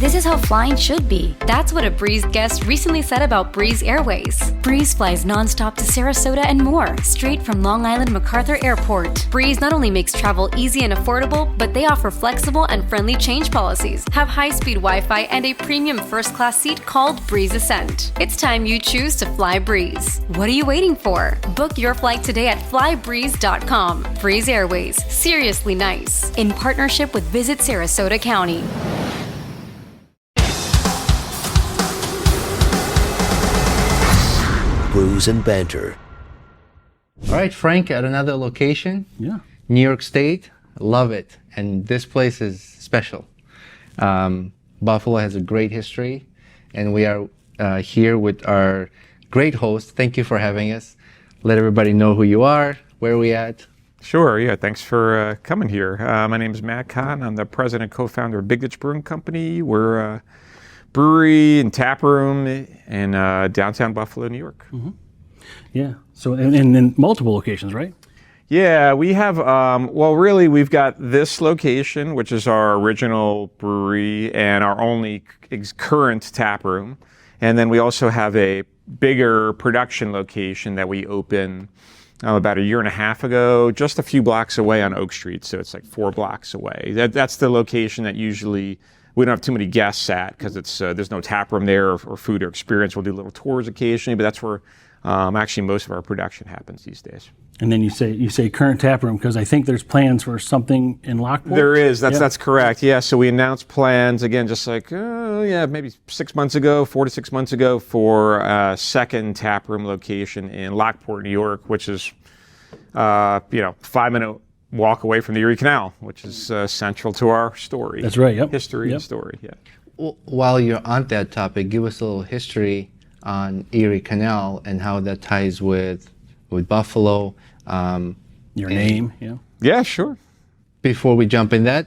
This is how flying should be. That's what a Breeze guest recently said about Breeze Airways. Breeze flies nonstop to Sarasota and more, straight from Long Island MacArthur Airport. Breeze not only makes travel easy and affordable, but they offer flexible and friendly change policies, have high-speed Wi-Fi, and a premium first-class seat called Breeze Ascent. It's time you choose to fly Breeze. What are you waiting for? Book your flight today at flybreeze.com. Breeze Airways, seriously nice. In partnership with Visit Sarasota County. Brews and Banter. All right, Frank, at another location. Yeah. New York State. Love it. And this place is special. Buffalo has a great history, and we are here with our great host. Thank you for having us. Let everybody know who you are, where are we at. Sure, yeah, thanks for coming here. My name is Matt Kahn. I'm the president and co-founder of Big Ditch Brewing Company. We're a brewery and tap room in downtown Buffalo, New York. Mm-hmm. Yeah, so and in multiple locations, right? Yeah, we have, really we've got this location, which is our original brewery and our only current tap room. And then we also have a bigger production location that we opened about a year and a half ago, just a few blocks away on Oak Street. So it's like 4 blocks away. That's the location that usually we don't have too many guests at because it's there's no tap room there or food or experience. We'll do little tours occasionally, but that's where actually most of our production happens these days. And then you say current tap room because I think there's plans for something in Lockport. There is. That's correct. Yeah. So we announced plans again, just like maybe 6 months ago, 4 to 6 months ago, for a second tap room location in Lockport, New York, which is 5-minute walk away from the Erie Canal, which is central to our story. That's right. Yep. History Yep. and story. Yeah. Well, while you're on that topic, give us a little history on Erie Canal and how that ties with Buffalo. Your name, yeah. Yeah, sure. Before we jump in that,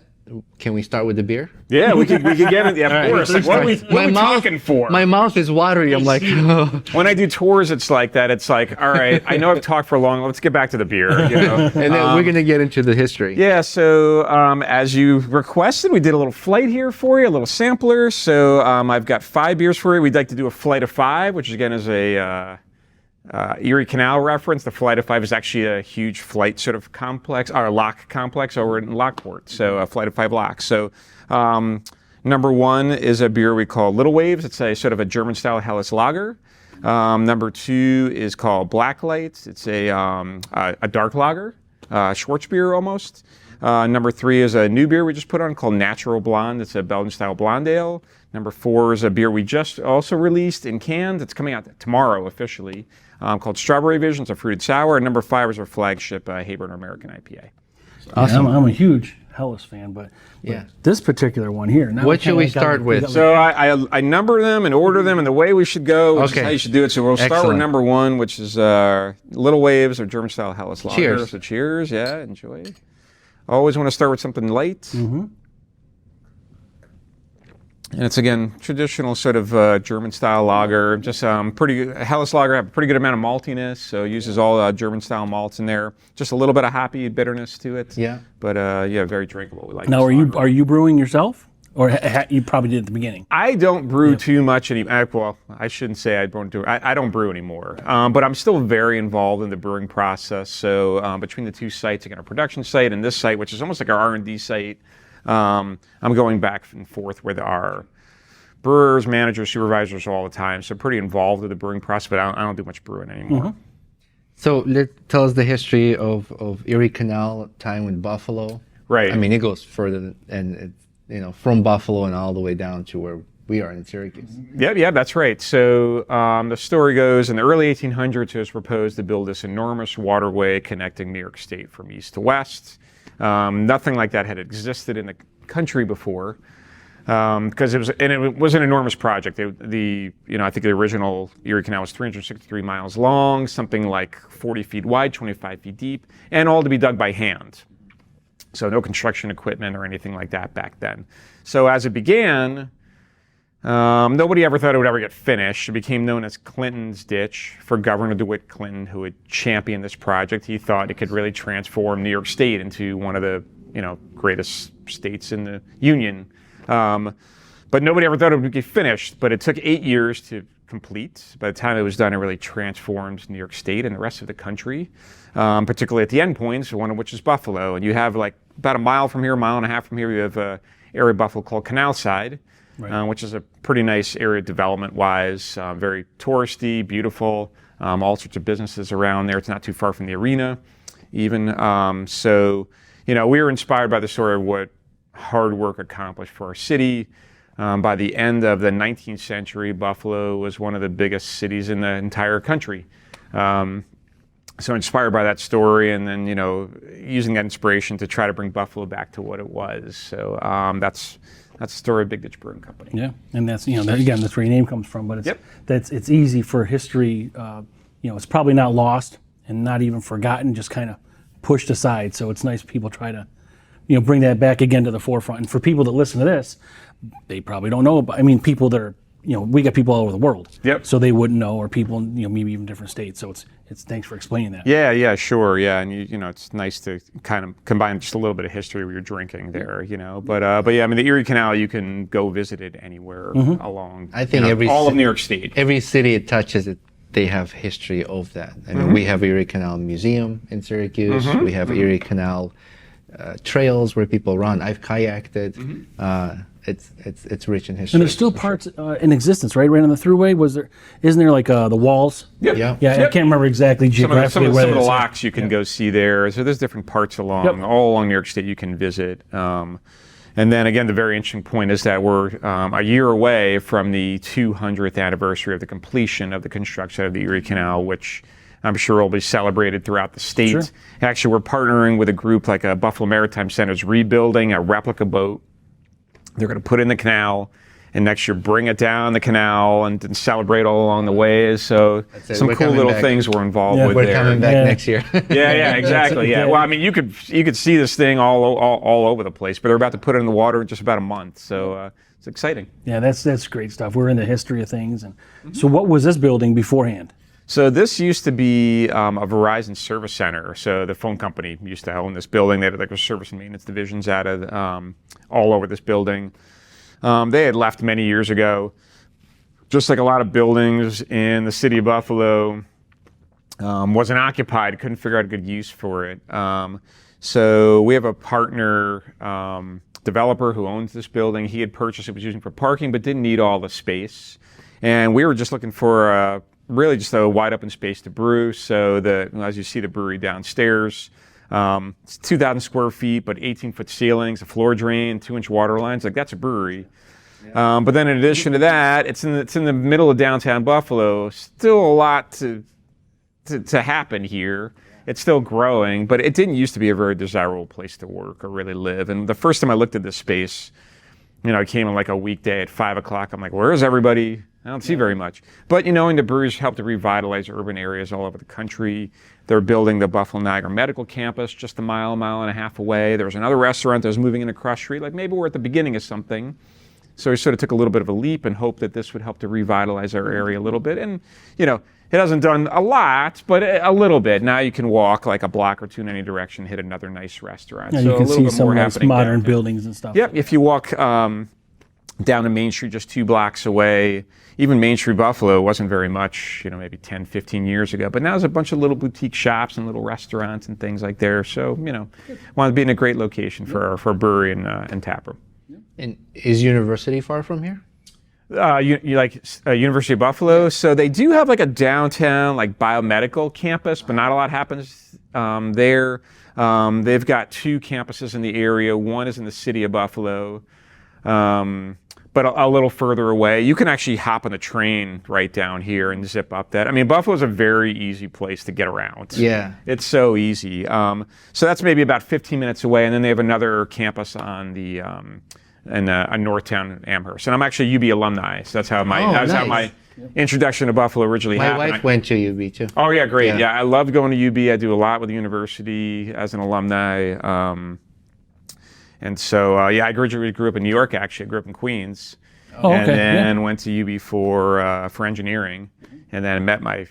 can we start with the beer? Yeah, we could get it. Yeah, of course. Like, what are we talking for? My mouth is watery. I'm like, oh. When I do tours, it's like that. It's like, all right, I know I've talked for long. Let's get back to the beer. You know? And then we're going to get into the history. Yeah, so as you requested, we did a little flight here for you, a little sampler. So I've got 5 beers for you. We'd like to do a flight of 5, which again is a Erie Canal reference. The Flight of 5 is actually a huge flight sort of complex, or lock complex over in Lockport. So a Flight of 5 locks. So number 1 is a beer we call Little Waves. It's a sort of a German-style Helles lager. Number 2 is called Black Light. It's a dark lager, Schwarzbier almost. Number 3 is a new beer we just put on called Natural Blonde. It's a Belgian-style blonde ale. Number 4 is a beer we just also released in cans. It's coming out tomorrow officially, called Strawberry Vision. It's a fruited sour. And number 5 is our flagship Haber American IPA. Awesome. Yeah, I'm a huge Helles fan, but this particular one here. Now what should we start with? So I number them and order them in the way we should go, which is how you should do it. So we'll start with number 1, which is Little Waves or German-style Helles lager. Cheers. So cheers. Yeah, enjoy. Always want to start with something light. Mm-hmm. And it's, again, traditional sort of German-style lager. Just Helles lager have a pretty good amount of maltiness, so it uses all German-style malts in there. Just a little bit of hoppy bitterness to it. Yeah. But, very drinkable. We like now, are you brewing yourself? Or you probably did at the beginning? I don't brew too much anymore. Well, I shouldn't say I don't brew anymore. But I'm still very involved in the brewing process. So between the 2 sites, again, our production site and this site, which is almost like our R&D site, I'm going back and forth with our brewers, managers, supervisors all the time. So pretty involved with the brewing process, but I don't do much brewing anymore. Mm-hmm. So tell us the history of Erie Canal time with Buffalo. Right. I mean, it goes further and from Buffalo and all the way down to where we are in Syracuse. Yeah, that's right. So the story goes, in the early 1800s, it was proposed to build this enormous waterway connecting New York State from east to west. Nothing like that had existed in the country before, because it was an enormous project. I think the original Erie Canal was 363 miles long, something like 40 feet wide, 25 feet deep, and all to be dug by hand. So no construction equipment or anything like that back then. So as it began, nobody ever thought it would ever get finished. It became known as Clinton's Ditch for Governor DeWitt Clinton, who had championed this project. He thought it could really transform New York State into one of the greatest states in the Union. but nobody ever thought it would be finished. But it took 8 years to complete. By the time it was done, it really transformed New York State and the rest of the country, particularly at the endpoints, one of which is Buffalo. And you have like about a mile from here, a mile and a half from here, you have an area of Buffalo called Canal Side, which is a pretty nice area development-wise, very touristy, beautiful, all sorts of businesses around there. It's not too far from the arena, even. So, we were inspired by the story of what hard work accomplished for our city. By the end of the 19th century, Buffalo was one of the biggest cities in the entire country. So inspired by that story, and then using that inspiration to try to bring Buffalo back to what it was. So that's the story of Big Ditch Brewing Company. Yeah, and that's again, that's where your name comes from. But it's easy for history. It's probably not lost and not even forgotten, just kind of pushed aside. So it's nice people try to bring that back again to the forefront. And for people that listen to this, they probably don't know about. I mean, people that are we got people all over the world. So they wouldn't know, or people maybe even different states. So it's thanks for explaining that. Yeah, sure. Yeah, and it's nice to kind of combine just a little bit of history when you're drinking there. But yeah, I mean, the Erie Canal, you can go visit it anywhere along. I think all of New York State. Every city it touches, they have history of that. I mean, we have Erie Canal Museum in Syracuse. We have Erie Canal trails where people run. I've kayaked it. It's rich in history. And there's still parts in existence, right on the throughway. Isn't there like the walls? Yeah. I can't remember exactly geographically some of the locks you can go see there. So there's different parts all along New York State you can visit. And then again, the very interesting point is that we're a year away from the 200th anniversary of the completion of the construction of the Erie Canal, which I'm sure will be celebrated throughout the state. Sure. Actually, we're partnering with a group like Buffalo Maritime Center's rebuilding a replica boat. They're going to put in the canal, and next year bring it down the canal and celebrate all along the way. So some cool little things we're involved with we're there. We're coming back next year. Yeah, exactly. Yeah. Well, I mean, you could see this thing all over the place, but they're about to put it in the water in just about a month. So it's exciting. Yeah, that's great stuff. We're in the history of things. And so what was this building beforehand? So this used to be a Verizon service center. So the phone company used to own this building. They had like service and maintenance divisions out of all over this building. They had left many years ago. Just like a lot of buildings in the city of Buffalo, wasn't occupied. Couldn't figure out a good use for it. So we have a partner developer who owns this building. He had purchased it, was using for parking, but didn't need all the space. And we were just looking for really just a wide open space to brew. So as you see the brewery downstairs, it's 2,000 square feet, but 18-foot ceilings, a floor drain, 2-inch water lines. Like that's a brewery. Yeah. But then in addition to that, it's in the middle of downtown Buffalo. Still a lot to happen here. It's still growing, but it didn't used to be a very desirable place to work or really live. And the first time I looked at this space, I came on like a weekday at 5 o'clock. I'm like, where is everybody? I don't see very much. But, and the breweries help to revitalize urban areas all over the country. They're building the Buffalo Niagara Medical Campus just a mile and a half away. There was another restaurant that was moving in across the street. Like maybe we're at the beginning of something. So we sort of took a little bit of a leap and hoped that this would help to revitalize our area a little bit. And, it hasn't done a lot, but a little bit. Now you can walk like a block or two in any direction, hit another nice restaurant. Yeah, so you can a little see bit some more nice happening modern there. buildings and stuff. Yep, if you walk down to Main Street just 2 blocks away, even Main Street Buffalo wasn't very much, maybe 10, 15 years ago. But now there's a bunch of little boutique shops and little restaurants and things like there. So, wanted to be in a great location for a brewery and taproom. And is University far from here? University of Buffalo. So they do have like a downtown like biomedical campus, but not a lot happens there. They've got 2 campuses in the area. One is in the city of Buffalo, but a little further away. You can actually hop on the train right down here and zip up that. I mean, Buffalo's a very easy place to get around. Yeah. It's so easy. So that's maybe about 15 minutes away, and then they have another campus on the in Northtown, Amherst. And I'm actually a UB alumni, so that's how my introduction to Buffalo originally happened. My wife went to UB too. Oh yeah, great. Yeah, I love going to UB. I do a lot with the university as an alumni. And so, I grew up in New York, actually. I grew up in Queens. Oh, okay. And then went to UB for engineering. And then met my,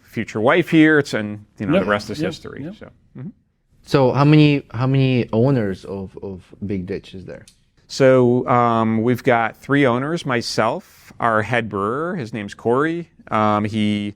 future wife here. And the rest is history. Yep. So. So how many owners of Big Ditch is there? So we've got 3 owners, myself, our head brewer, his name's Corey. I've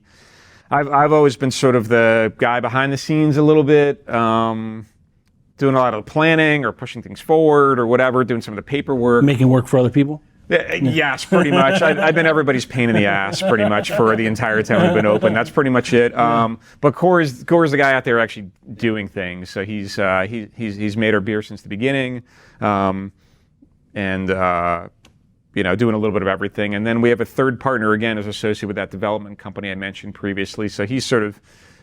always been sort of the guy behind the scenes a little bit, doing a lot of the planning or pushing things forward or whatever, doing some of the paperwork. Making work for other people? Yes, pretty much. I've been everybody's pain in the ass pretty much for the entire time we've been open. That's pretty much it. But Corey's the guy out there actually doing things. So he's made our beer since the beginning, and doing a little bit of everything. And then we have a third partner again, as associated with that development company I mentioned previously. So he's sort of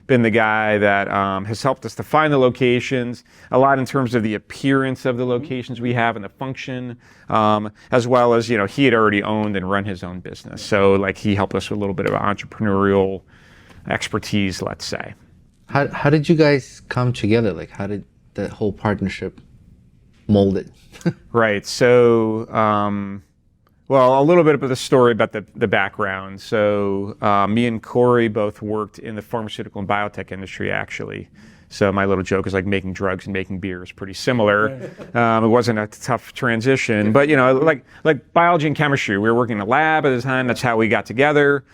been the guy that has helped us to find the locations, a lot in terms of the appearance of the locations we have and the function, as well as, he had already owned and run his own business. So like he helped us with a little bit of entrepreneurial expertise, let's say. How did you guys come together? Like, how did that whole partnership mold it? Right. So, well, a little bit of the story about the background. So me and Corey both worked in the pharmaceutical and biotech industry, actually. So my little joke is like making drugs and making beer is pretty similar. It wasn't a tough transition, but like biology and chemistry, we were working in a lab at the time. That's how we got together.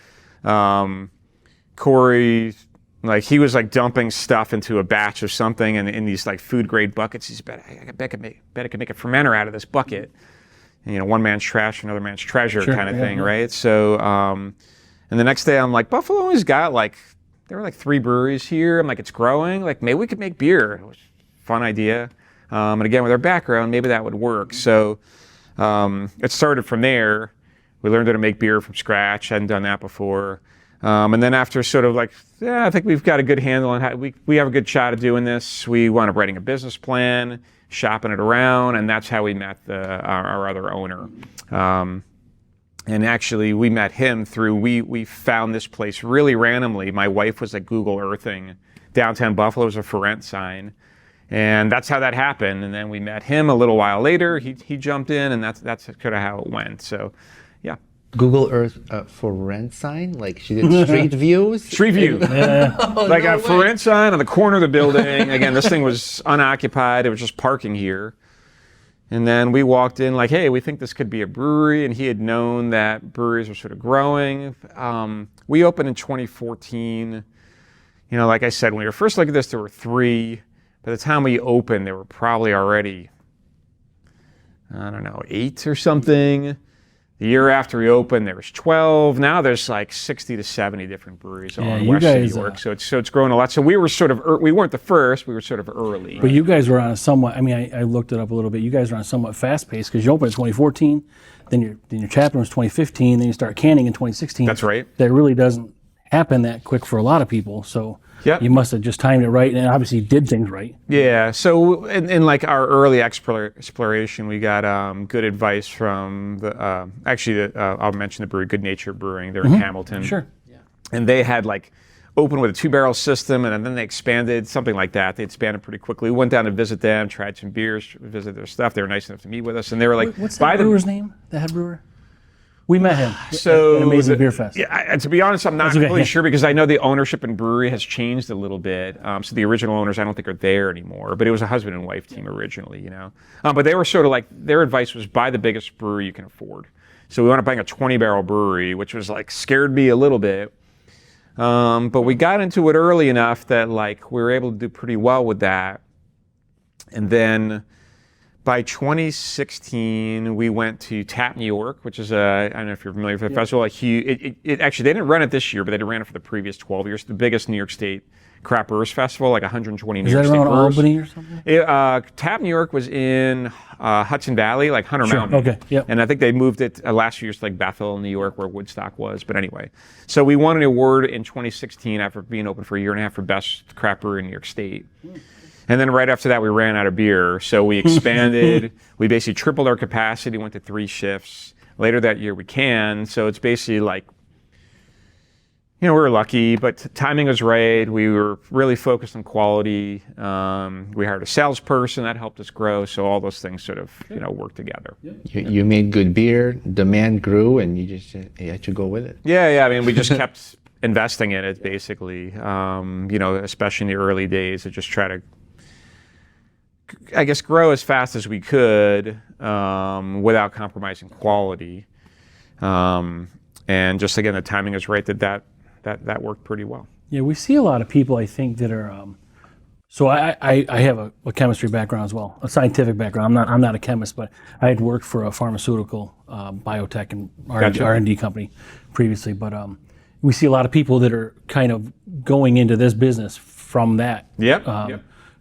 Corey, like he was like dumping stuff into a batch of something and in these like food grade buckets. He's I bet I could make a fermenter out of this bucket. And, one man's trash, another man's treasure kind of thing, right? So, and the next day I'm like, Buffalo always got there were 3 breweries here. I'm like, it's growing. Like, maybe we could make beer. It was a fun idea. And again, with our background, maybe that would work. So it started from there. We learned how to make beer from scratch. Hadn't done that before. And then after sort of I think we've got a good handle on how we have a good shot at doing this. We wound up writing a business plan, shopping it around, and that's how we met our other owner. And actually, we met him through, we found this place really randomly. My wife was at Google Earthing downtown Buffalo as a for rent sign. And that's how that happened. And then we met him a little while later. He jumped in, and that's kind of how it went. So, yeah. Google Earth for rent sign? Like she did Street Views? Street View. Like a for rent sign on the corner of the building. Again, this thing was unoccupied. It was just parking here. And then we walked in like, hey, we think this could be a brewery. And he had known that breweries were sort of growing. We opened in 2014. Like I said, when we were first looking at this, there were 3. By the time we opened, there were probably already, 8 or something. The year after we opened, there was 12. Now there's like 60 to 70 different breweries all in West New York. So it's grown a lot. So we were sort of, we weren't the first, we were sort of early. But you guys were on a somewhat, I looked it up a little bit. You guys were on a somewhat fast pace because you opened in 2014, then your chapter was 2015, then you start canning in 2016. That's right. That really doesn't happen that quick for a lot of people. So you must have just timed it right and obviously did things right. Yeah. So in like our early exploration, we got good advice from I'll mention the brewery, Good Nature Brewing. They're in Hamilton. Sure. Yeah. And they had opened with a 2-barrel system, and then they expanded, something like that. They expanded pretty quickly. We went down to visit them, tried some beers, visited their stuff. They were nice enough to meet with us, and they were like, what's that brewer's name? The head brewer? We met him at an amazing beer fest. Yeah, to be honest, I'm not really sure because I know the ownership in brewery has changed a little bit. So the original owners, I don't think are there anymore. But it was a husband and wife team originally, But they were sort of their advice was buy the biggest brewery you can afford. So we wound up buying a 20-barrel brewery, which was scared me a little bit. But we got into it early enough that we were able to do pretty well with that. And then by 2016, we went to Tap New York, which is I don't know if you're familiar with the festival. It actually, they didn't run it this year, but they ran it for the previous 12 years. The biggest New York State craft brewers festival, 120 New York State brewers. Is that around Albany or something? Tap New York was in Hudson Valley, Hunter Mountain. Okay, yep. And I think they moved it last year to Bethel, New York, where Woodstock was. But anyway, so we won an award in 2016 after being open for a year and a half for best craft brewery in New York State. And then right after that, we ran out of beer. So we expanded. We basically tripled our capacity, went to 3 shifts. Later that year, we canned. So it's basically we were lucky, but timing was right. We were really focused on quality. We hired a salesperson that helped us grow. So all those things sort of, worked together. You made good beer, demand grew, and you had to go with it. Yeah. We just kept investing in it, basically. Especially in the early days, to just try to, grow as fast as we could. without compromising quality. And just again, the timing is right that worked pretty well. Yeah, we see a lot of people, I think, that are. So I have a chemistry background as well, a scientific background. I'm not a chemist, but I had worked for a pharmaceutical, biotech, and R&D company previously. But we see a lot of people that are kind of going into this business from that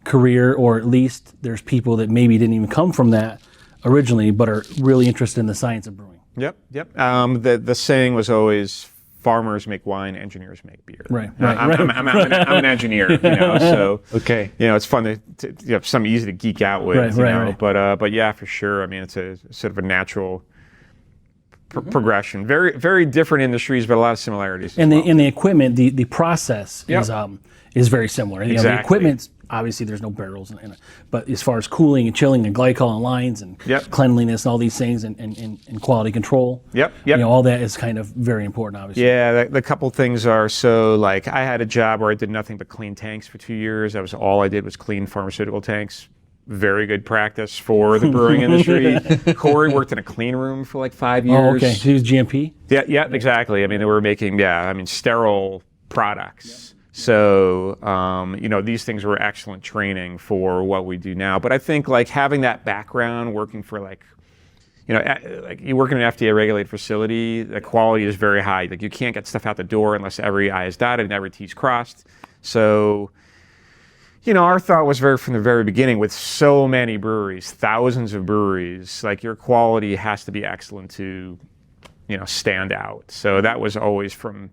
career, or at least there's people that maybe didn't even come from that originally, but are really interested in the science of brewing. Yep. The saying was always, farmers make wine, engineers make beer. Right. I'm an engineer, so Okay. it's fun to something easy to geek out with, Right. But yeah, for sure. I mean, it's a sort of a natural progression. Very, very different industries, but a lot of similarities. And the equipment, the process is very similar. The Exactly. equipment's obviously there's no barrels in it, but as far as cooling and chilling and glycol lines and cleanliness and all these things and quality control, all that is kind of very important, obviously. Yeah, the couple things are, so like I had a job where I did nothing but clean tanks for 2 years. That was all I did, was clean pharmaceutical tanks. Very good practice for the brewing industry. Corey worked in a clean room for like 5 years. Oh, okay. So he was GMP? Yeah, exactly. I mean, they were making, sterile products. So, these things were excellent training for what we do now. But I think like having that background, working for like you work in an FDA regulated facility, the quality is very high. Like you can't get stuff out the door unless every I is dotted and every T is crossed. So, our thought was from the very beginning, with so many breweries, thousands of breweries, like your quality has to be excellent to, stand out. So that was always from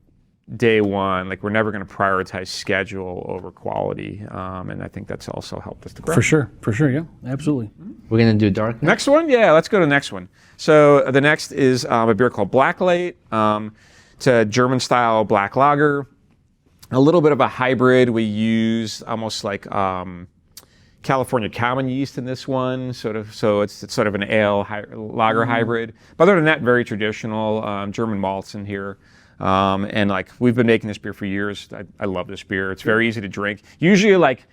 day one, like we're never going to prioritize schedule over quality, and I think that's also helped us to grow. For sure, yeah, absolutely. We're going to do dark now? Next one? Yeah, let's go to the next one. So the next is a beer called Blacklight. It's a German-style black lager. A little bit of a hybrid. We use almost like California common yeast in this one, so it's sort of an ale lager hybrid. But other than that, very traditional German malts in here. And like we've been making this beer for years. I love this beer. It's very easy to drink. Usually like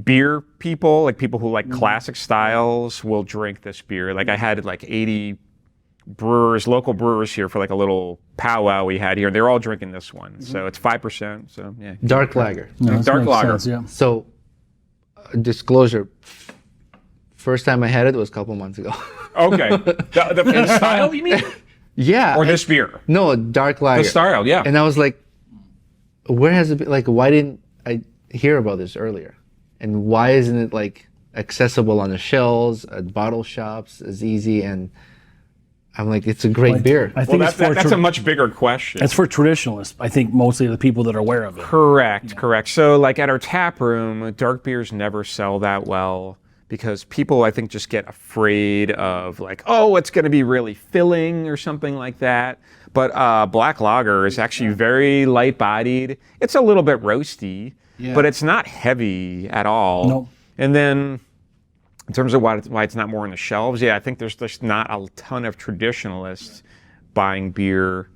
beer people, like people who like classic styles, will drink this beer. Like I had like 80 local brewers here for like a little powwow we had here. They're all drinking this one. So it's 5%. So yeah. Dark lager. No, dark lager. Sense, yeah. So, disclosure, first time I had it was a couple months ago. Okay. The style, you mean? Yeah. Or this beer? No, dark lager. The style, yeah. And I was like, where has it been? Like, why didn't I hear about this earlier? And why isn't it like accessible on the shelves, at bottle shops, as easy? And I'm like, it's a great beer. I think that's a much bigger question. It's for traditionalists. I think mostly the people that are aware of it. Correct. So like at our tap room, dark beers never sell that well, because people, I think, just get afraid of like, oh, it's going to be really filling or something like that. But black lager is actually very light-bodied. It's a little bit roasty, but it's not heavy at all. Nope. And then in terms of why it's not more on the shelves, I think there's just not a ton of traditionalists buying beer,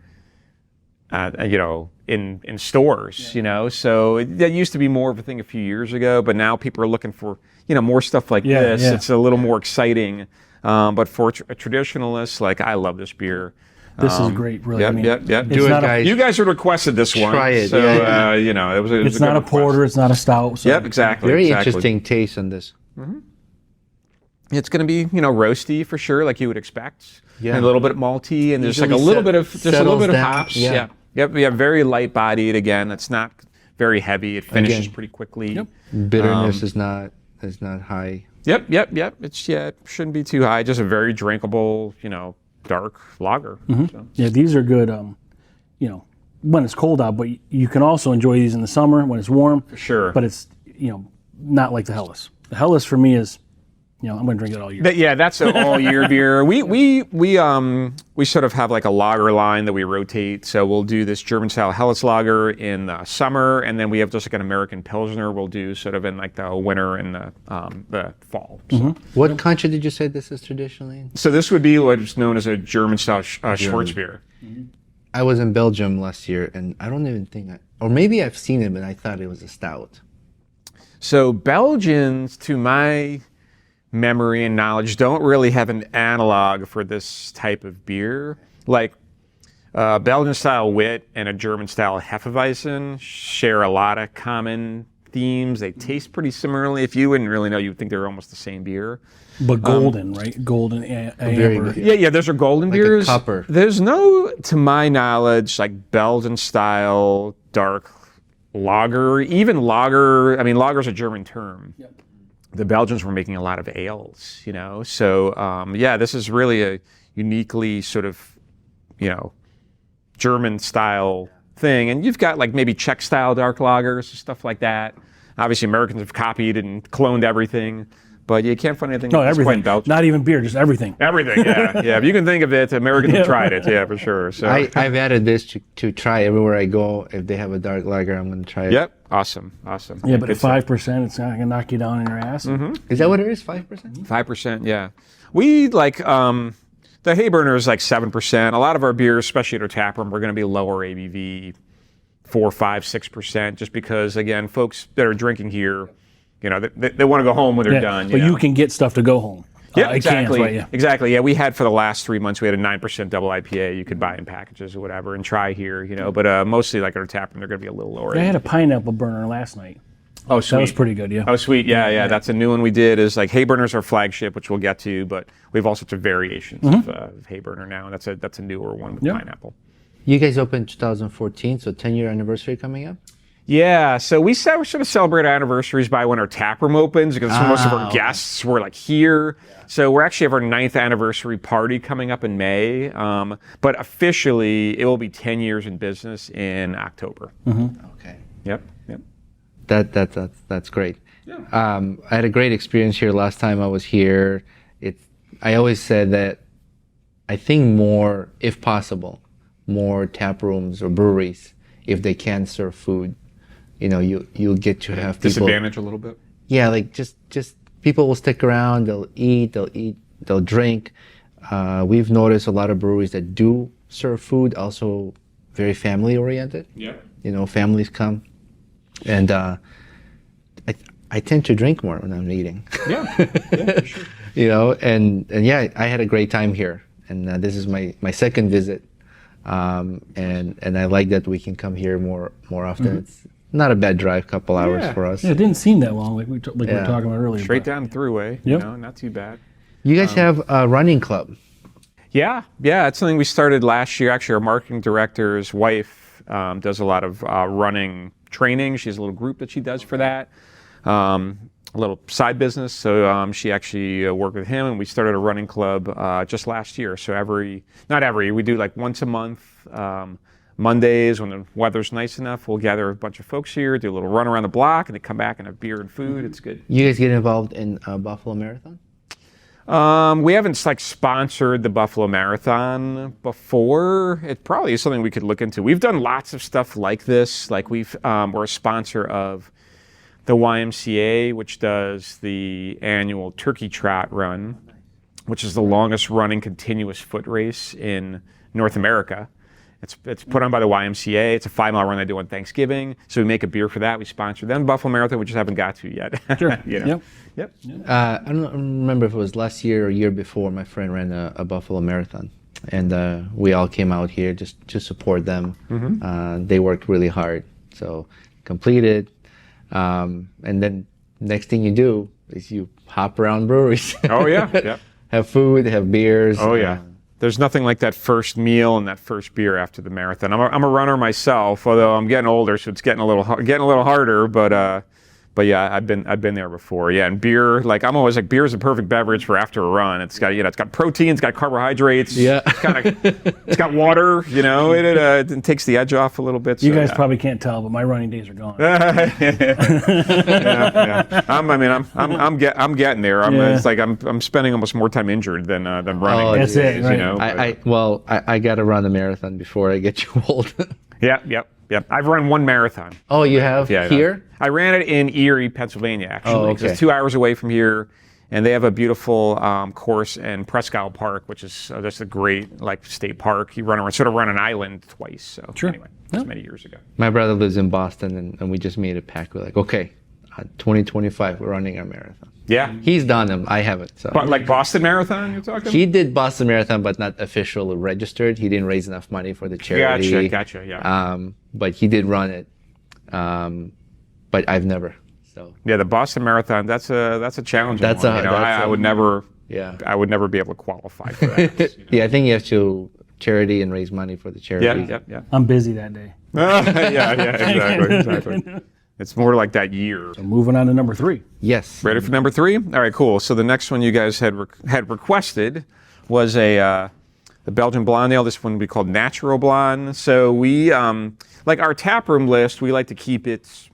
in stores, So that used to be more of a thing a few years ago, but now people are looking for, more stuff like this. Yeah. It's a little more exciting. But for a traditionalist, like I love this beer. This is great, really. Yep. Do it, guys. You guys had requested this one. Try it. So, Yeah. it was a It's good not a request. porter. It's not a stout. So. Yep, exactly. Very exactly. interesting taste on this. It's going to be, roasty for sure, like you would expect. Yeah. And a little bit malty, and there's like a Usually little bit of settles down. hops. Yeah. Yep. Very light-bodied. Again, it's not very heavy. It finishes Again. pretty quickly. Yep. Bitterness is not high. Yep. It shouldn't be too high. Just a very drinkable, dark lager. So. Yeah, these are good. When it's cold out, but you can also enjoy these in the summer when it's warm. For sure. But it's not like the Helles. The Helles for me is, I'm going to drink it all year. That's an all-year beer. We sort of have like a lager line that we rotate. So we'll do this German-style Helles lager in the summer, and then we have just like an American Pilsner we'll do sort of in like the winter and the fall. So. What country did you say this is traditionally in? So this would be what's known as a German-style Schwarzbier. I was in Belgium last year, and I don't even think or maybe I've seen it, but I thought it was a stout. So Belgians, to my memory and knowledge, don't really have an analog for this type of beer. Like Belgian-style wit and a German-style Hefeweizen share a lot of common themes. They taste pretty similarly. If you wouldn't really know, you'd think they're almost the same beer. But golden, right? Golden amber. Yeah, those are golden Like beers. a copper. There's no, to my knowledge, like Belgian-style dark lager. Even lager, I mean, lager's a German term. Yep. The Belgians were making a lot of ales, you know? So, yeah, this is really a uniquely sort of, you know, German-style thing. And you've got like maybe Czech-style dark lagers, stuff like that. Obviously, Americans have copied and cloned everything. But you can't find anything that's everything. quite Belgian. Not even beer, just everything. Everything, yeah. Yeah, if you can think of it, Americans have tried it, yeah, for sure. So I've added this to try everywhere I go. If they have a dark lager, I'm going to try it. Yep, awesome. Yeah, but at 5%, it's not going to knock you down in your ass. Mm-hmm. Is that what it is, 5%? 5%, yeah. We like, the hay burner is like 7%. A lot of our beers, especially at our tap room, are going to be lower ABV, 4, 5, 6%, just because, again, folks that are drinking here, you know, they want to go home when they're done. But you can get stuff to go home. Yeah, exactly. Cans, right, yeah. Exactly. Yeah, we had for the last 3 months, we had a 9% double IPA you could buy in packages or whatever and try here, you know. But mostly like our tap room, they're going to be a little lower. I had a pineapple burner last night. Oh, sweet. That was pretty good, yeah. Oh, sweet. Yeah. That's a new one we did. Is like hay burner's our flagship, which we'll get to, but we have all sorts of variations of hay burner now, and that's a newer one with pineapple. You guys opened 2014, so 10-year anniversary coming up? Yeah, so we sort of celebrate our anniversaries by when our tap room opens, because most of our guests were like here. Yeah. So we're actually have our 9th anniversary party coming up in May, but officially it will be 10 years in business in October. Mm-hmm. Okay. Yep. That's great. Yeah. I had a great experience here last time I was here. I always said that I think more, if possible, more tap rooms or breweries, if they can serve food. You know, you'll get to have people. Disadvantage a little bit. Yeah, like just people will stick around. They'll eat. They'll drink. We've noticed a lot of breweries that do serve food, also very family oriented. Yeah. You know, families come, and I tend to drink more when I'm eating. Yeah, for sure. You know, and yeah, I had a great time here, and this is my second visit, and I like that we can come here more often. Mm-hmm. It's not a bad drive, couple hours for us. Yeah, it didn't seem that long, like we were talking about earlier. Straight down the throughway, you know, not too bad. You guys have a running club. Yeah, it's something we started last year. Actually, our marketing director's wife does a lot of running training. She has a little group that she does for that. A little side business. So she actually worked with him, and we started a running club just last year. So we do like once a month. Mondays, when the weather's nice enough, we'll gather a bunch of folks here, do a little run around the block, and they come back and have beer and food. It's good. You guys get involved in Buffalo Marathon? We haven't like sponsored the Buffalo Marathon before. It probably is something we could look into. We've done lots of stuff like this. Like we're a sponsor of the YMCA, which does the annual Turkey Trot Run, which is the longest running continuous foot race in North America. It's put on by the YMCA. It's a 5-mile run they do on Thanksgiving. So we make a beer for that. We sponsor them. Buffalo Marathon, we just haven't got to yet. Sure. You know? Yep. I don't remember if it was last year or year before. My friend ran a Buffalo Marathon, and we all came out here just to support them. Mm-hmm. They worked really hard, so completed. And then next thing you do is you hop around breweries. Oh yeah. Yep. Have food, have beers. Oh yeah. There's nothing like that first meal and that first beer after the marathon. I'm a runner myself, although I'm getting older, so it's getting a little harder. But yeah, I've been there before. Yeah, and beer, like I'm always like, beer is a perfect beverage for after a run. It's got it's got protein, it's got carbohydrates. Yeah, it's got water. You know, it takes the edge off a little bit. You guys probably can't tell, but my running days are gone. Yeah. I'm getting there. It's like I'm spending almost more time injured than running. Oh, that's it. Right. You know, I got to run a marathon before I get too old. Yep. I've run one marathon. Oh, you have? Yeah, here? I ran it in Erie, Pennsylvania, actually. Oh, okay. It's 2 hours away from here, and they have a beautiful course in Presque Isle Park, which is just a great state park. You run an island twice. So sure. Anyway, that's many years ago. My brother lives in Boston, and we just made a pact. We're like, okay, 2025, we're running our marathon. Yeah. He's done them. I haven't. So. But like Boston Marathon, you're talking? He did Boston Marathon, but not officially registered. He didn't raise enough money for the charity. Gotcha. Yeah. But he did run it. But I've never. So. Yeah, the Boston Marathon. That's a challenging That's one. a. I would never. Yeah. I would never be able to qualify for that. Yeah, I think you have to charity and raise money for the charity. Yeah. I'm busy that day. Exactly. It's more like that year. So moving on to number 3. Yes. Ready for number 3? All right, cool. So the next one you guys had requested was a Belgian blonde ale. This one would be called Natural Blonde. So we like our tap room list. We like to keep it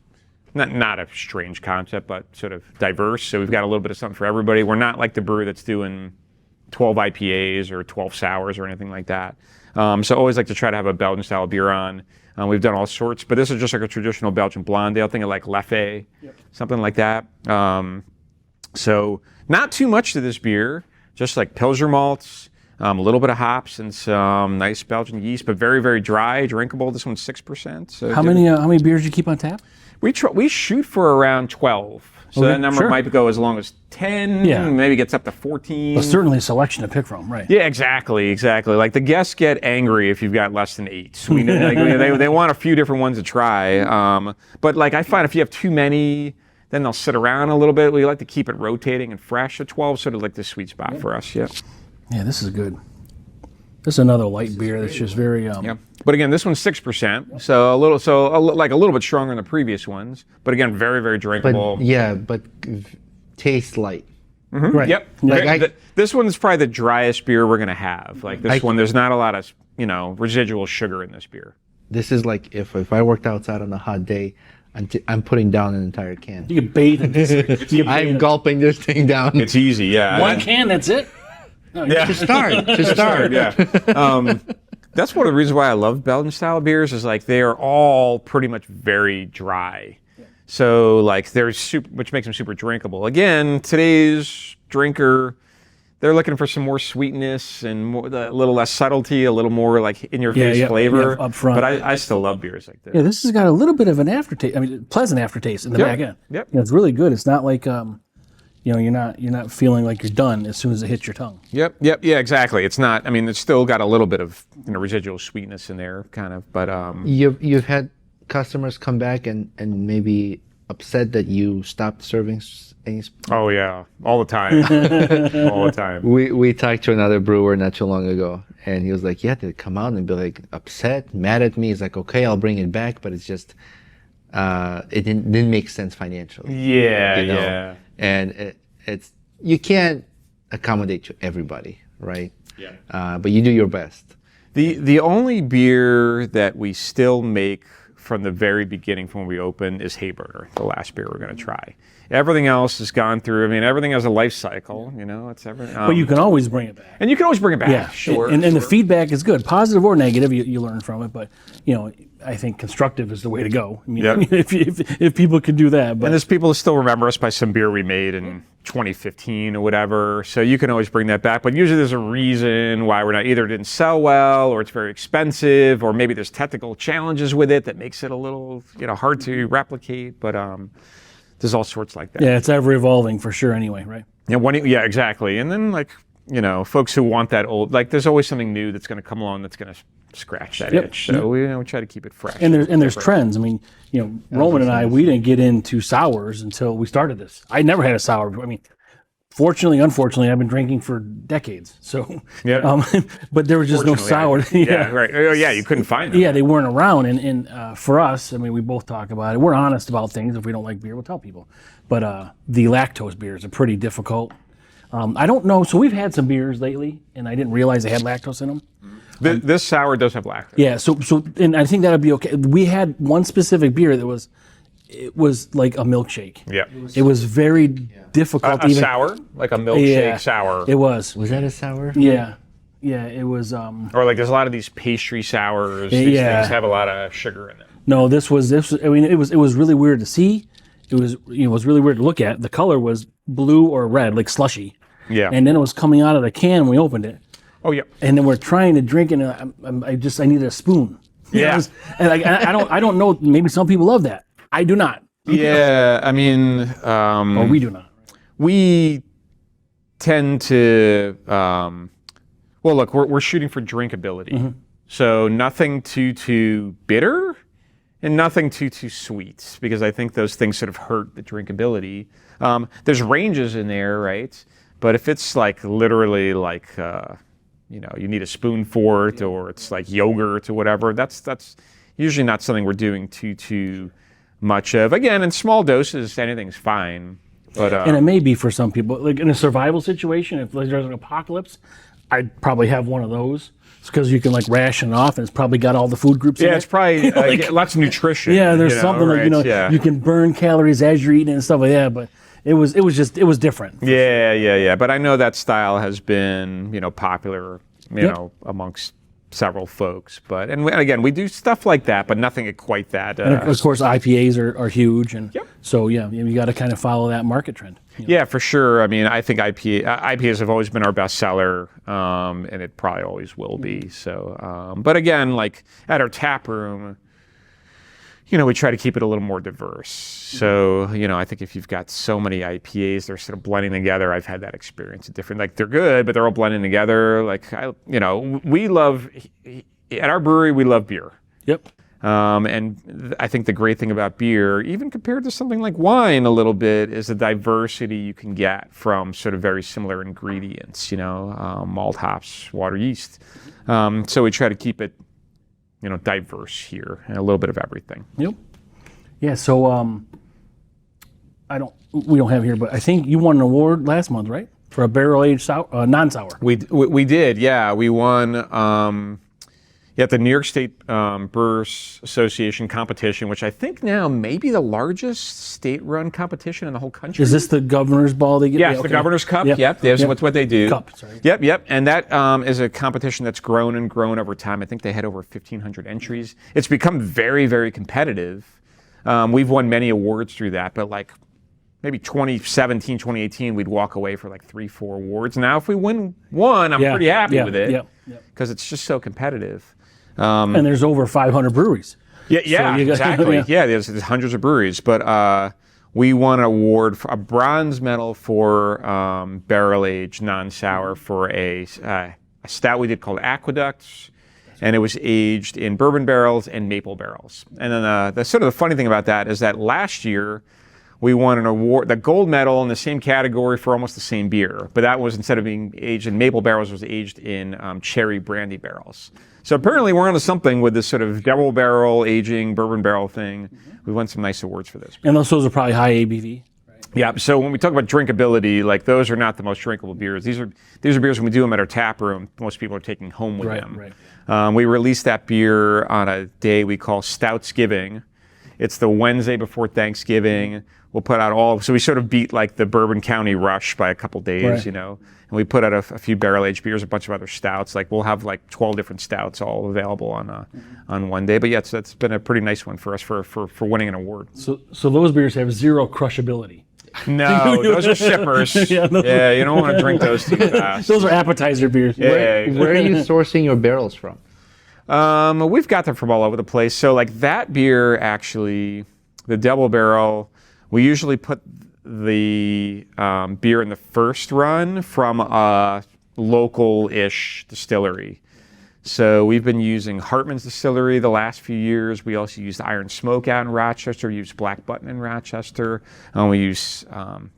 not a strange concept, but sort of diverse. So we've got a little bit of something for everybody. We're not like the brewery that's doing 12 IPAs or 12 sours or anything like that. So always like to try to have a Belgian style beer on. We've done all sorts, but this is just like a traditional Belgian blonde ale. Think of like Leffe, something like that. So not too much to this beer, just like Pilsner malts, a little bit of hops and some nice Belgian yeast, but very, very dry, drinkable. This one's 6%. So how many beers do you keep on tap? We shoot for around 12. So that number might go as long as 10, maybe gets up to 14. But certainly a selection to pick from, right? Yeah, exactly. Like the guests get angry if you've got less than 8. We know, like, they want a few different ones to try. But like I find if you have too many, then they'll sit around a little bit. We like to keep it rotating and fresh. So 12 sort of like the sweet spot for us. Yeah. Yeah, this is good. This is another light beer that's just very. But again, this one's 6%, so a little bit stronger than the previous ones. But again, very, very drinkable. But tastes light. Mm-hmm. Right. Yep. Like this one is probably the driest beer we're gonna have. Like this one, there's not a lot of residual sugar in this beer. This is like if I worked outside on a hot day, I'm putting down an entire can. You can bathe in this. I'm gulping this thing down. It's easy, yeah. One can, that's it. No, to start. Yeah. That's one of the reasons why I love Belgian style beers is like they are all pretty much very dry. Yeah. So like they're which makes them super drinkable. Again, today's drinker, they're looking for some more sweetness and more, a little less subtlety, a little more like in your face flavor. Up front. But I still love beers like this. Yeah, this has got a little bit of an aftertaste. I mean, pleasant aftertaste in the back end. Yep. It's really good. It's not like you're not feeling like you're done as soon as it hits your tongue. Yep. Yeah, exactly. It's not. I mean, it's still got a little bit of residual sweetness in there, kind of. But you've had customers come back and maybe upset that you stopped serving any. Oh yeah, all the time, all the time. We talked to another brewer not too long ago, and he was like, "Yeah, they come out and be like upset, mad at me." He's like, "Okay, I'll bring it back, but it's just it didn't make sense financially." Yeah. And it's you can't accommodate to everybody, right? Yeah. But you do your best. The only beer that we still make from the very beginning, from when we opened, is Hayburger, the last beer we're going to try. Everything else has gone through. I mean, everything has a life cycle. It's everything. But you can always bring it back. And you can always bring it back. Yeah, sure. And the feedback is good, positive or negative. You learn from it, but I think constructive is the way to go. I mean, if people could do that. But. And there's people who still remember us by some beer we made in 2015 or whatever. So you can always bring that back. But usually there's a reason why we're not. Either it didn't sell well, or it's very expensive, or maybe there's technical challenges with it that makes it a little hard to replicate. But there's all sorts like that. Yeah, it's ever evolving for sure. Anyway, right? Yeah, exactly. And then folks who want that old, like there's always something new that's going to come along that's going to scratch that itch. So we try to keep it fresh. And there's trends. I mean, Roman and I, we didn't get into sours until we started this. I never had a sour before. I mean, fortunately, unfortunately, I've been drinking for decades. So, but there was just no sour. Yeah, right. Oh, yeah, you couldn't find them. Yeah, they weren't around. And for us, I mean, we both talk about it. We're honest about things. If we don't like beer, we'll tell people. But the lactose beers are pretty difficult. I don't know. So we've had some beers lately, and I didn't realize they had lactose in them. This sour does have lactose. Yeah. So and I think that'll be okay. We had one specific beer that was like a milkshake. Yeah. It was very difficult. A sour, like a milkshake sour. It was. Was that a sour? Yeah. Yeah. It was. Or like there's a lot of these pastry sours. These things have a lot of sugar in them. No, this was. I mean, it was really weird to see. It was really weird to look at. The color was blue or red, like slushy. Yeah. And then it was coming out of the can when we opened it. Oh yeah. And then we're trying to drink, and I needed a spoon. Yeah. And I don't know. Maybe some people love that. I do not. Yeah, I mean, Or we do not. we tend to. Well, look, we're shooting for drinkability, so nothing too bitter, and nothing too sweet, because I think those things sort of hurt the drinkability. There's ranges in there, right? But if it's like literally like you need a spoon for it, or it's like yogurt or whatever, that's usually not something we're doing too much of. Again, in small doses, anything's fine. But And it may be for some people, like in a survival situation, if there's an apocalypse, I'd probably have one of those. It's because you can like ration off, and it's probably got all the food groups in it. it's probably lots of nutrition. Yeah, there's something right? like you can burn calories as you're eating and stuff like that. But it was different. Yeah. But I know that style has been popular amongst several folks. And again, we do stuff like that, but nothing quite that. And of course, IPAs are huge, and Yep. so you got to kind of follow that market trend. Yeah, for sure. I mean, I think IPAs have always been our best seller, and it probably always will be. So, but again, like at our tap room, we try to keep it a little more diverse. So, I think if you've got so many IPAs, they're sort of blending together. I've had that experience at different, like they're good, but they're all blending together. Like we love, at our brewery, we love beer. Yep. And I think the great thing about beer, even compared to something like wine a little bit, is the diversity you can get from sort of very similar ingredients, malt, hops, water, yeast. So we try to keep it diverse here, and a little bit of everything. Yep. Yeah. So we don't have here, but I think you won an award last month, right, for a barrel aged non-sour. We did, yeah. We won at the New York State Brewers Association competition, which I think now may be the largest state-run competition in the whole country. Is this the Governor's Ball they get? Yeah, it's the Governor's Cup. Yep. That's what they do. Cup, sorry. Yep. And that is a competition that's grown and grown over time. I think they had over 1,500 entries. It's become very, very competitive. We've won many awards through that, but like maybe 2017, 2018, we'd walk away for like 3-4 awards. Now, if we win one, I'm pretty happy with it because it's just so competitive. And there's over 500 breweries. Yeah, So exactly. Yeah, there's hundreds of breweries, but we won an award, for a bronze medal for barrel-aged non-sour for a stout we did called Aqueducts, and it was aged in bourbon barrels and maple barrels. And then the sort of the funny thing about that is that last year we won an award, the gold medal in the same category for almost the same beer, but that was, instead of being aged in maple barrels, was aged in cherry brandy barrels. So apparently we're onto something with this sort of double barrel aging bourbon barrel thing. We won some nice awards for this. And those are probably high ABV. Right? Yeah. So when we talk about drinkability, like those are not the most drinkable beers. These are beers when we do them at our tap room, most people are taking home with them. Right. We released that beer on a day we call Stoutsgiving. It's the Wednesday before Thanksgiving. We'll put out so we sort of beat like the Bourbon County rush by a couple days, Right. And we put out a few barrel-aged beers, a bunch of other stouts. Like we'll have like 12 different stouts all available on one day. But yeah, so that's been a pretty nice one for us for winning an award. So those beers have zero crushability. No, those are sippers. Yeah, you don't want to drink those too fast. Those are appetizer beers. Yeah, Where are you sourcing your barrels from? We've got them from all over the place. So like that beer, actually, the double barrel, we usually put the beer in the first run from a local-ish distillery. So we've been using Hartman's Distillery the last few years. We also used Iron Smoke out in Rochester. We use Black Button in Rochester. And we use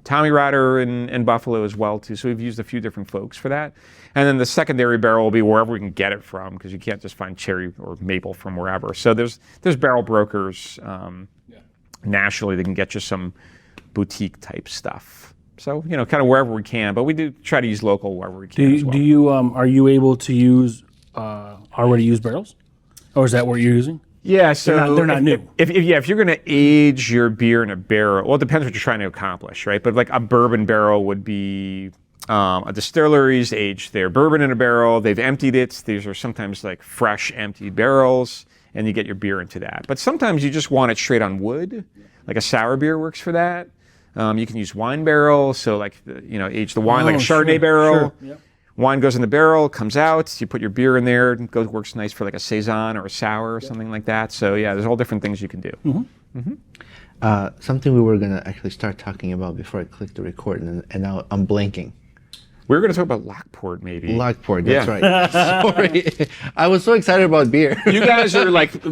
Tommy Rider in Buffalo as well, too. So we've used a few different folks for that. And then the secondary barrel will be wherever we can get it from, because you can't just find cherry or maple from wherever. So there's barrel brokers nationally that can get you some boutique type stuff. So, kind of wherever we can, but we do try to use local wherever we can as well. Do you are you able to use already used barrels, or is that what you're using? Yeah, so they're not new. If you're going to age your beer in a barrel, well, it depends what you're trying to accomplish, right? But like a bourbon barrel would be a distillery's aged their bourbon in a barrel. They've emptied it. These are sometimes like fresh, empty barrels, and you get your beer into that. But sometimes you just want it straight on wood. Like a sour beer works for that. You can use wine barrels, so like age the wine like a Chardonnay barrel. Sure. Yep. Wine goes in the barrel, comes out. You put your beer in there. It works nice for like a saison or a sour or something like that. So yeah, there's all different things you can do. Mm-hmm. Something we were going to actually start talking about before I clicked the record, and now I'm blanking. We were going to talk about Lockport, maybe. Lockport, that's right. Sorry. I was so excited about beer. You guys are like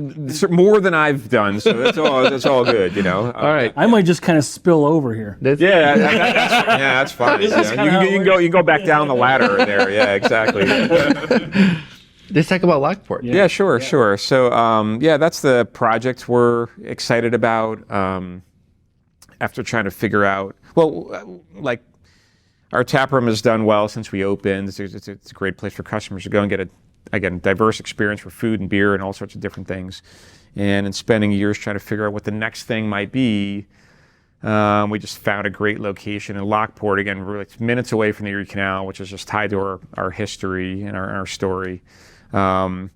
more than I've done, so that's all good, you know. All right. I might just kind of spill over here. That's fine. Yeah. You can go back down the ladder there. Yeah, exactly. Let's talk about Lockport. Yeah, sure. So, that's the project we're excited about. After trying to figure out, our tap room has done well since we opened. It's a great place for customers to go and get a diverse experience for food and beer and all sorts of different things. And in spending years trying to figure out what the next thing might be, we just found a great location in Lockport. Again, really minutes away from the Erie Canal, which is just tied to our history and our story. And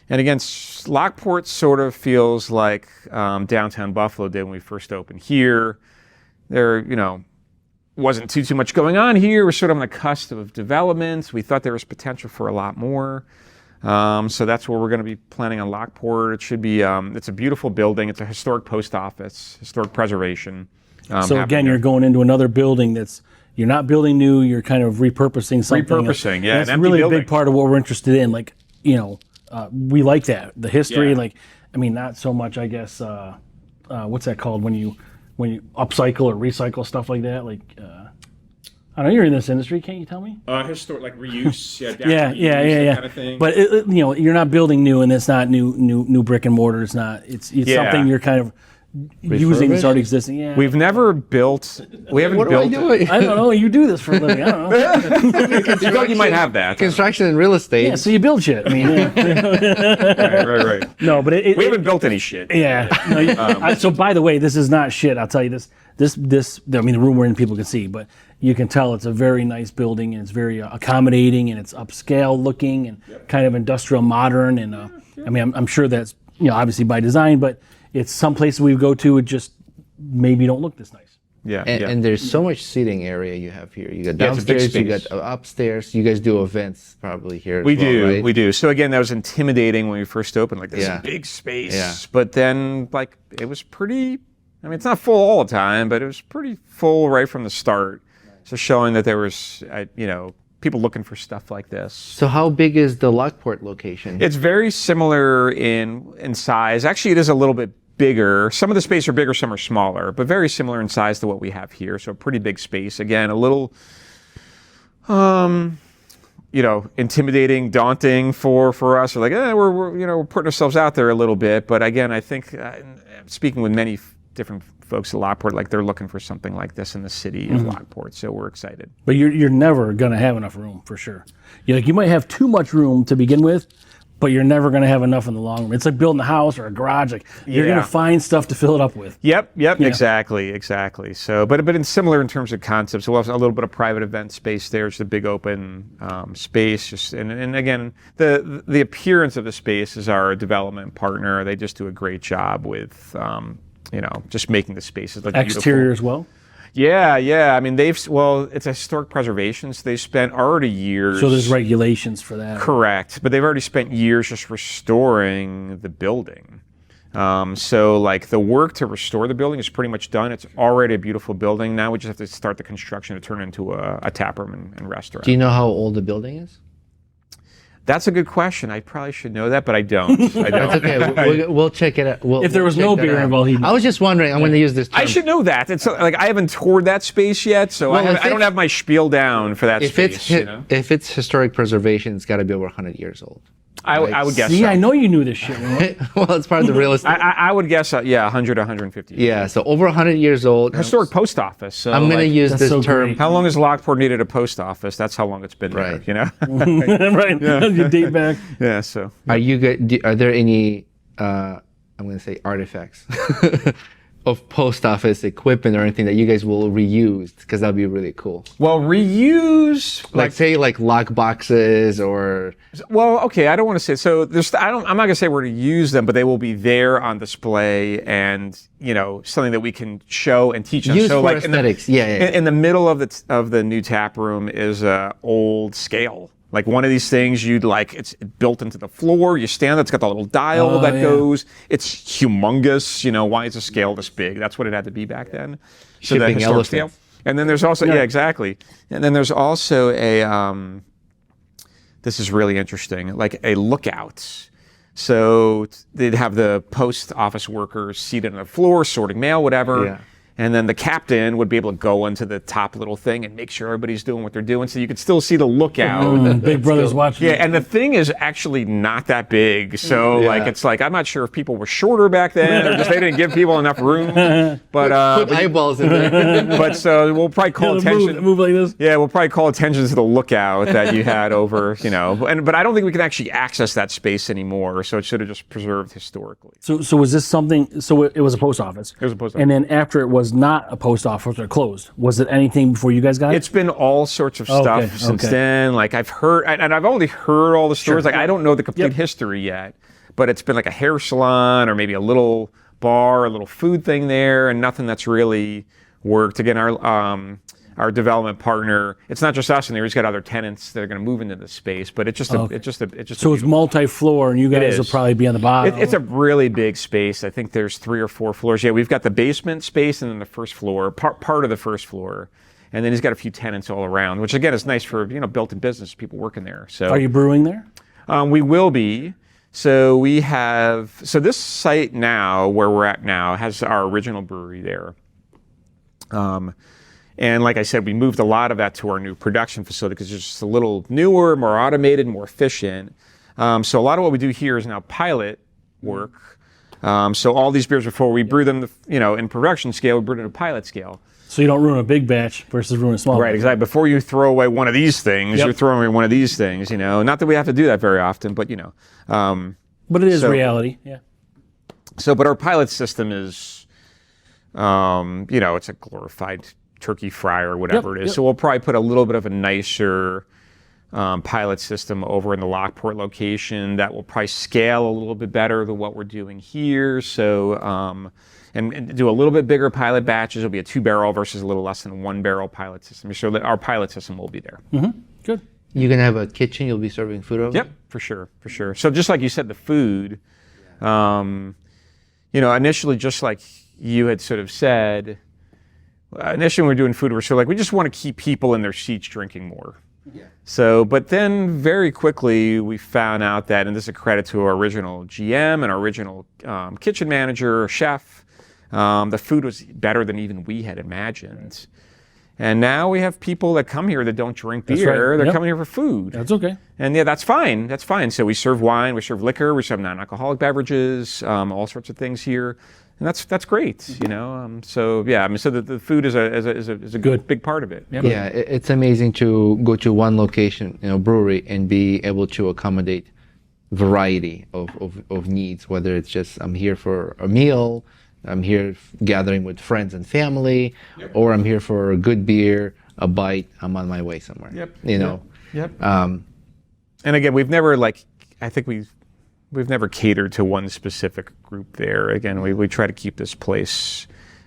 again, Lockport sort of feels like downtown Buffalo did when we first opened here. There, wasn't too much going on here. We're sort of on the cusp of development. We thought there was potential for a lot more. So that's where we're going to be planning on Lockport. It should be, it's a beautiful building. It's a historic post office, historic preservation. So again, you're going into another building you're not building new, you're kind of repurposing something. Repurposing, yeah. That's really a big part of what we're interested in. We like that. The history, not so much, I guess, what's that called when you upcycle or recycle stuff like that? I don't know, you're in this industry, can't you tell me? Historic, like reuse, yeah. Kind of thing. But you're not building new, and it's not new brick and mortar. It's not. It's something you're kind of using that's already existing. Yeah. We've never built. We haven't What built. am I doing? I don't know. You do this for a living. I don't know. You thought you might have that. Construction and real estate. Yeah, so you build shit. I mean, Right. No, but we haven't built any shit. Yeah. No, so by the way, this is not shit. I'll tell you this. The room we're in, people can see, but you can tell it's a very nice building, and it's very accommodating, and it's upscale looking, and kind of industrial modern. And I'm sure that's obviously by design, but it's some places we go to, it just maybe don't look this nice. Yeah. And there's so much seating area you have here. You got downstairs, you got upstairs. You guys do events probably here. We do. So again, that was intimidating when we first opened. Like this big space. Yeah. But then it was pretty. It's not full all the time, but it was pretty full right from the start. So showing that there was, people looking for stuff like this. So how big is the Lockport location? It's very similar in size. Actually, it is a little bit bigger. Some of the space are bigger, some are smaller, but very similar in size to what we have here. So a pretty big space. Again, a little, intimidating, daunting for us. We're like, we're putting ourselves out there a little bit. But again, I think speaking with many different folks at Lockport, they're looking for something like this in the city of Lockport. So we're excited. But you're never going to have enough room for sure. You might have too much room to begin with, but you're never going to have enough in the long run. It's like building a house or a garage. You're going to find stuff to fill it up with. Yep, exactly. So, but it's similar in terms of concepts. So we'll have a little bit of private event space there. It's a big open space. And again, the appearance of the space is our development partner. They just do a great job with just making the spaces look exterior beautiful. As well. Yeah. It's a historic preservation, so they've spent already years. So there's regulations for that. Correct, but they've already spent years just restoring the building. The work to restore the building is pretty much done. It's already a beautiful building. Now we just have to start the construction to turn it into a tap room and restaurant. Do you know how old the building is? That's a good question. I probably should know that, but I don't. That's okay. We'll check it out. If there was no beer involved, I was just wondering. I'm going to use this term. I should know that. It's I haven't toured that space yet, so I don't have my spiel down for that space. If it's historic preservation, it's got to be over 100 years old. I would guess. See, so. I know you knew this shit. Right? Well, it's part of the real estate. I would guess, 100, 150 years. Yeah, so over 100 years old. Historic post office. So I'm going to use this term. Great. How long has Lockport needed a post office? That's how long it's been there, Right. You date back. Yeah, so. Are there any, I'm going to say artifacts of post office equipment or anything that you guys will reuse? Because that'd be really cool. Well, reuse, like lock boxes or. Well, okay, I don't want to say so. I'm not going to say we're to use them, but they will be there on display, and something that we can show and teach them. Use so for aesthetics. In the middle of the new tap room is a old scale. Like one of these things it's built into the floor. You stand, it's got the little dial that goes. It's humongous. Why is a scale this big? That's what it had to be back then. So Shipping the historic elephants. scale. And then there's also, exactly. And then there's also this is really interesting, like a lookout. So they'd have the post office workers seated on the floor, sorting mail, whatever. Yeah. And then the captain would be able to go into the top little thing and make sure everybody's doing what they're doing. So you could still see the lookout. Big Brother's watching. Yeah, and the thing is actually not that big. So I'm not sure if people were shorter back then or just they didn't give people enough room. But Put eyeballs in there. but so we'll probably call attention. Move like this. Yeah, we'll probably call attention to the lookout that you had over, but I don't think we can actually access that space anymore. So it should have just preserved historically. So was this something? So it was a post office. It was a post office. And then after it was not a post office or closed, was it anything before you guys got it? It's been all sorts of stuff since then. Like I've heard, and I've only heard all the stories. Like I don't know the complete history yet, but it's been like a hair salon or maybe a little bar, a little food thing there, and nothing that's really worked. Again, our development partner, it's not just us in there. He's got other tenants that are going to move into the space, but it's just So it's multi-floor, and you guys will probably be on the bottom. It's a really big space. I think there's 3 or 4 floors. Yeah, we've got the basement space and then the first floor, part of the first floor, and then he's got a few tenants all around, which again is nice for built-in business, people working there. So are you brewing there? We will be. So this site now, where we're at now, has our original brewery there. And like I said, we moved a lot of that to our new production facility because it's just a little newer, more automated, more efficient. So a lot of what we do here is now pilot work. So all these beers before we brew them, in production scale, we brew them at a pilot scale. So you don't ruin a big batch versus ruin a small batch. Right, exactly. Before you throw away one of these things, you're throwing away one of these things, Not that we have to do that very often, but, But it is reality, yeah. So, but our pilot system is, it's a glorified turkey fryer or whatever it is. So we'll probably put a little bit of a nicer pilot system over in the Lockport location that will probably scale a little bit better than what we're doing here. So, and do a little bit bigger pilot batches. It'll be a 2-barrel versus a little less than a 1-barrel pilot system. So that our pilot system will be there. Mm-hmm. Good. You're going to have a kitchen. You'll be serving food over Yep, for sure. So just like you said, the food, initially, just like you had sort of said, initially when we were doing food, we're sort of like, we just want to keep people in their seats drinking more. Yeah. So, but then very quickly we found out that, and this is a credit to our original GM and our original kitchen manager, chef, the food was better than even we had imagined. And now we have people that come here that don't drink beer. Right. They're coming here for food. That's okay. And yeah, that's fine. That's fine. So we serve wine, we serve liquor, we serve non-alcoholic beverages, all sorts of things here. And that's great, So yeah, so the food is a good big part of it. Yep. Yeah, it's amazing to go to one location, brewery, and be able to accommodate variety of needs. Whether it's just I'm here for a meal, I'm here gathering with friends and family, or I'm here for a good beer, a bite. I'm on my way somewhere. Yep. And again, we've never we've never catered to one specific group there. Again, we try to keep this place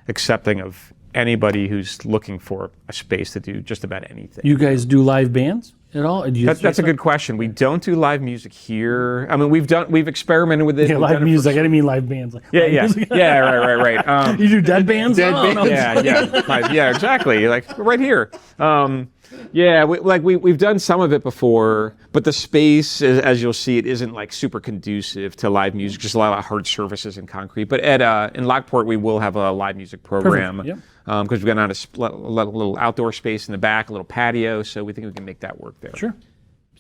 accepting of anybody who's looking for a space to do just about anything. You guys do live bands at all? That's a good question. We don't do live music here. I mean, we've experimented with it. Yeah, live music. I didn't mean live bands. Right. You do dead bands? Yeah, exactly. Like right here. We've done some of it before, but the space, as you'll see, it isn't like super conducive to live music. Just a lot of hard surfaces and concrete. But in Lockport, we will have a live music program because we've got a little outdoor space in the back, a little patio. So we think we can make that work there. Sure.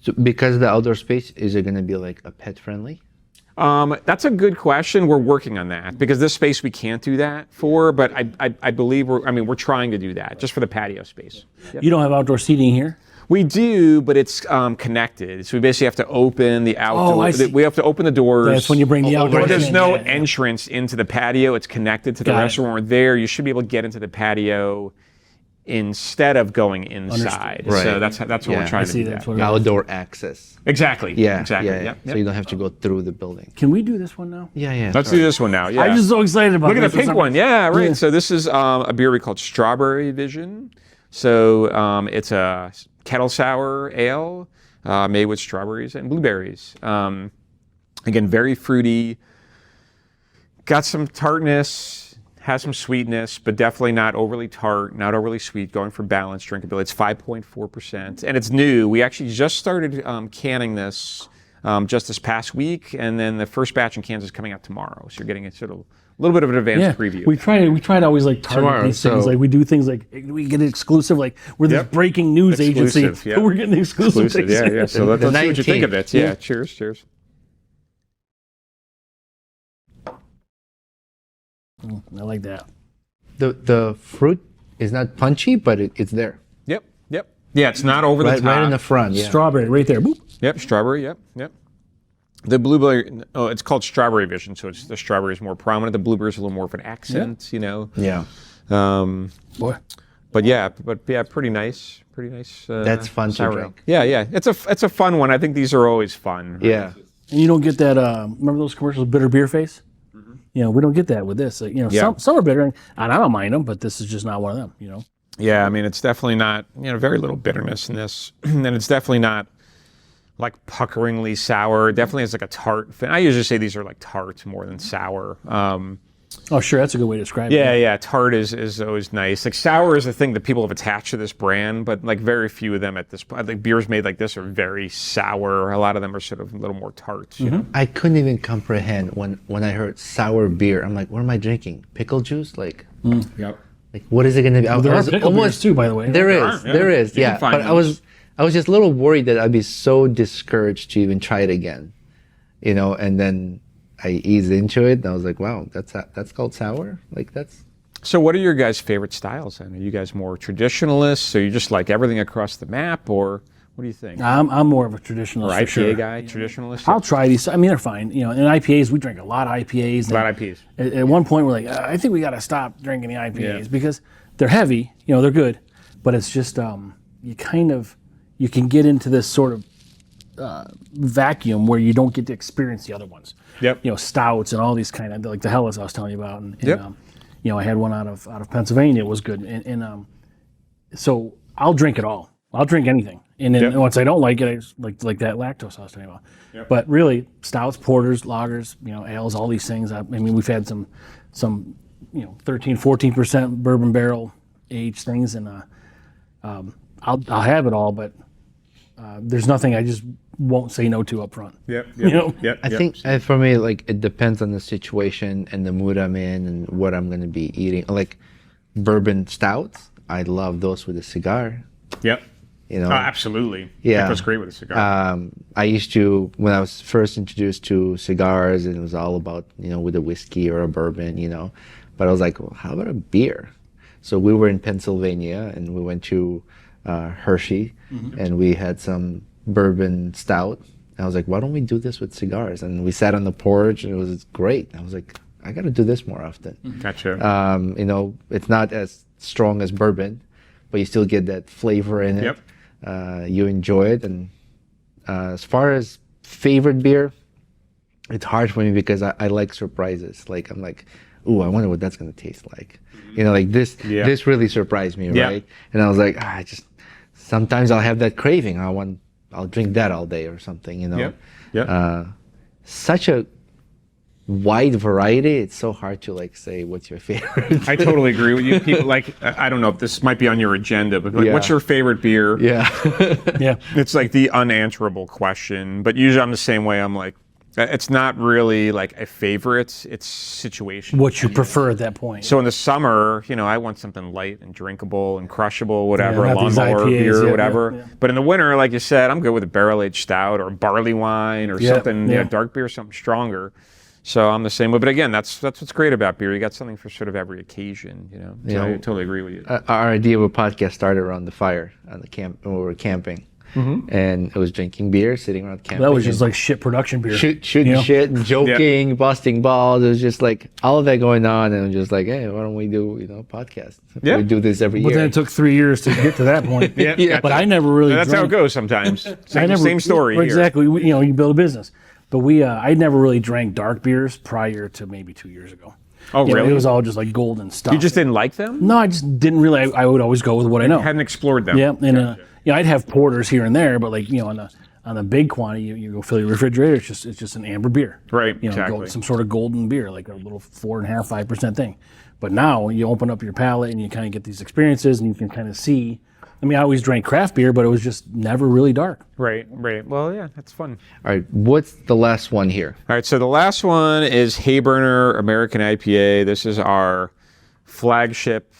So because of the outdoor space, is it going to be like a pet friendly? That's a good question. We're working on that because this space we can't do that for, but I believe we're trying to do that just for the patio space. Yep. You don't have outdoor seating here? We do, but it's connected. So we basically have to open the outdoor. We have to open the doors. That's when you bring the outdoor. There's no entrance into the patio. It's connected to the restaurant. When we're there, you should be able to get into the patio instead of going inside. Right. So that's what we're trying to do. Outdoor access. Exactly. Yeah. Exactly. Yeah. So you don't have to go through the building. Can we do this one now? Yeah. Let's do this one now. Yeah. I'm just so excited about this. Look at the pink one. Yeah, right. Yeah. So this is a beer we called Strawberry Vision. So it's a kettle sour ale. made with strawberries and blueberries. Again, very fruity. Got some tartness, has some sweetness, but definitely not overly tart, not overly sweet, going for balanced drinkability. It's 5.4%, and it's new. We actually just started canning this just this past week, and then the first batch in cans is coming out tomorrow. So you're getting a sort of little bit of an advanced preview. We try to always like target these things. Like we do things like we get it exclusive. Like we're this breaking news agency, but we're getting exclusive things. Yeah. So let's see what you think of it. Yeah. Cheers. I like that. The fruit is not punchy, but it's there. Yep. Yeah, it's not over the top. Right in the front. Yeah. Strawberry right there. Boop. Yep, strawberry. Yep. The blueberry, it's called Strawberry Vision, so the strawberry is more prominent. The blueberry is a little more of an accent, Yeah. Boy. But yeah, pretty nice. That's fun to drink. Yeah. It's a fun one. I think these are always fun. Right? Yeah. And you don't get that. Remember those commercials, bitter beer face? We don't get that with this. Some are bitter, and I don't mind them, but this is just not one of them. Yeah, I mean, it's definitely not. Very little bitterness in this, and it's definitely not like puckeringly sour. It definitely has like a tart. I usually say these are like tart more than sour. Oh, sure, that's a good way to describe it. Yeah. Tart is always nice. Like sour is the thing that people have attached to this brand, but like very few of them at this point. I think beers made like this are very sour. A lot of them are sort of a little more tart. You know? I couldn't even comprehend when I heard sour beer. I'm like, what am I drinking? Pickle juice? Like, Yep. like what is it going to be? There are pickle beers too, by the way. There is. Yeah. But I was just a little worried that I'd be so discouraged to even try it again, and then I eased into it, and I was like, wow, that's called sour? Like, that's... So what are your guys' favorite styles then? Are you guys more traditionalists? Or you just like everything across the map? Or what do you think? I'm more of a traditionalist. Or IPA for sure. guy, traditionalist? I'll try these. I mean, they're fine. In IPAs, we drink a lot of IPAs. A lot of IPAs. At one point, we're like, I think we got to stop drinking the IPAs because they're heavy. They're good, but it's just you can get into this sort of vacuum where you don't get to experience the other ones. Yep. Stouts and all these kind of like the Hellas I was telling you about. And I had one out of Pennsylvania. It was good. And so I'll drink it all. I'll drink anything. And then once I don't like it, I just like that lactose I was telling you about. Yep. But really, stouts, porters, lagers, ales, all these things. I mean, we've had some 13, 14% bourbon barrel aged things, and I'll have it all, but there's nothing I just won't say no to up front. I think for me, like, it depends on the situation and the mood I'm in and what I'm going to be eating. Like bourbon stouts, I love those with a cigar. Yep. Absolutely. Yeah. That goes great with a cigar. I used to, when I was first introduced to cigars, and it was all about, with a whiskey or a bourbon, but I was like, well, how about a beer? So we were in Pennsylvania, and we went to Hershey, and we had some bourbon stout. And I was like, why don't we do this with cigars? And we sat on the porch, and it was great. I was like, I got to do this more often. Gotcha. It's not as strong as bourbon, but you still get that flavor in it. Yep. You enjoy it. And as far as favorite beer, it's hard for me because I like surprises. Like, I'm like, ooh, I wonder what that's going to taste like. Like this really surprised me, right? And I was like, sometimes I'll have that craving. I'll drink that all day or something, Such a wide variety. It's so hard to say what's your favorite. I totally agree with you. People I don't know if this might be on your agenda, but what's your favorite beer? Yeah. It's like the unanswerable question. But usually I'm the same way. I'm like, it's not really like a favorite. It's situation. What you prefer at that point. So in the summer, I want something light and drinkable and crushable, whatever, a lawnmower IPAs, beer, whatever. Yeah. But in the winter, like you said, I'm good with a barrel-aged stout or barley wine or something, dark beer, something stronger. So I'm the same way. But again, that's what's great about beer. You got something for sort of every occasion, So I totally agree with you. Our idea of a podcast started around the fire on the camp when we were camping. And it was drinking beer, sitting around camping. That was just like shit production beer. Shooting shit and joking, busting balls. It was just like all of that going on, and just like, hey, why don't we do a podcast? Yeah. We do this every year. But then it took 3 years to get to that point. But I never really. That's how it goes sometimes. Same story. Exactly. You build a business, but I never really drank dark beers prior to maybe 2 years ago. Oh, really? It was all just like golden stuff. You just didn't like them? No, I just didn't really. I would always go with what I know. Hadn't explored them. Yeah, and I'd have porters here and there, but on on the big quantity, you go fill your refrigerator. It's just an amber beer, Right, You know, exactly. some sort of golden beer, like a little 4.5%, 5% thing. But now you open up your palate and you kind of get these experiences, and you can kind of see. I mean, I always drank craft beer, but it was just never really dark. Right. Well, yeah, that's fun. All right, what's the last one here? All right, so the last one is Hayburner American IPA. This is our flagship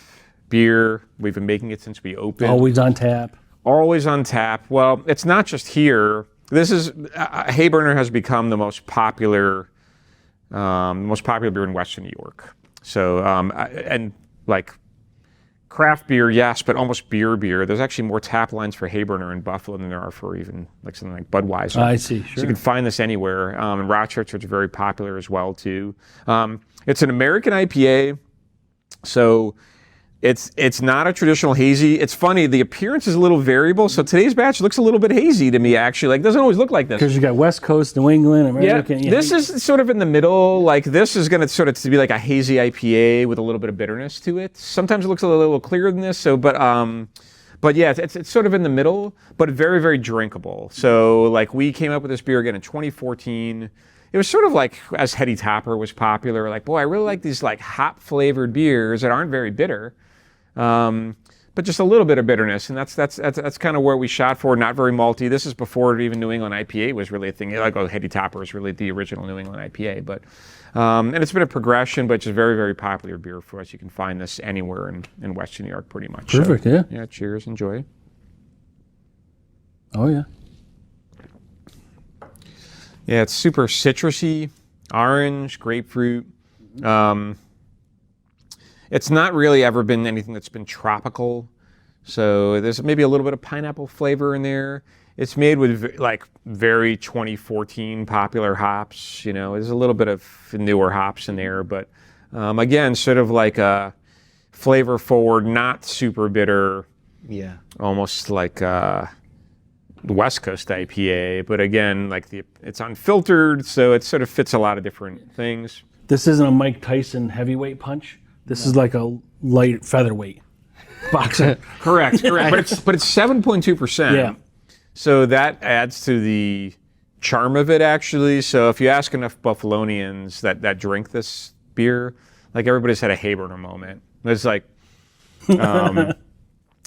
beer. We've been making it since we opened. Always on tap. Always on tap. Well, it's not just here. This is Hayburner has become the most popular beer in Western New York. So and like craft beer, yes, but almost beer. There's actually more tap lines for Hayburner in Buffalo than there are for even like something like Budweiser. I see. Sure. So you can find this anywhere. In Rochester, it's very popular as well too. It's an American IPA, so it's not a traditional hazy. It's funny, the appearance is a little variable. So today's batch looks a little bit hazy to me, actually. Like, it doesn't always look like this. Because you got West Coast, New England, American. Yeah, this is sort of in the middle. Like, this is going to sort of be like a hazy IPA with a little bit of bitterness to it. Sometimes it looks a little clearer than this. So, but yeah, it's sort of in the middle, but very, very drinkable. So, like, we came up with this beer again in 2014. It was sort of like as Heady Topper was popular. Like, boy, I really like these like hop flavored beers that aren't very bitter. But just a little bit of bitterness, and that's kind of where we shot for. Not very malty. This is before even New England IPA was really a thing. Like, Heady Topper is really the original New England IPA, but and it's been a progression, but it's a very, very popular beer for us. You can find this anywhere in Western New York, pretty much. Perfect. So, Yeah. Yeah. Cheers. Enjoy. Oh yeah. Yeah, it's super citrusy, orange, grapefruit. It's not really ever been anything that's been tropical. So there's maybe a little bit of pineapple flavor in there. It's made with like very 2014 popular hops. You know, there's a little bit of newer hops in there, but again, sort of like a flavor forward, not super bitter. Yeah. Almost like the West Coast IPA, but again, like it's unfiltered, so it sort of fits a lot of different things. This isn't a Mike Tyson heavyweight punch. This is like a light featherweight boxer. Correct. But it's 7.2%. Yeah. So that adds to the charm of it, actually. So if you ask enough Buffalonians that drink this beer, like everybody's had a Hayburner moment. It's like,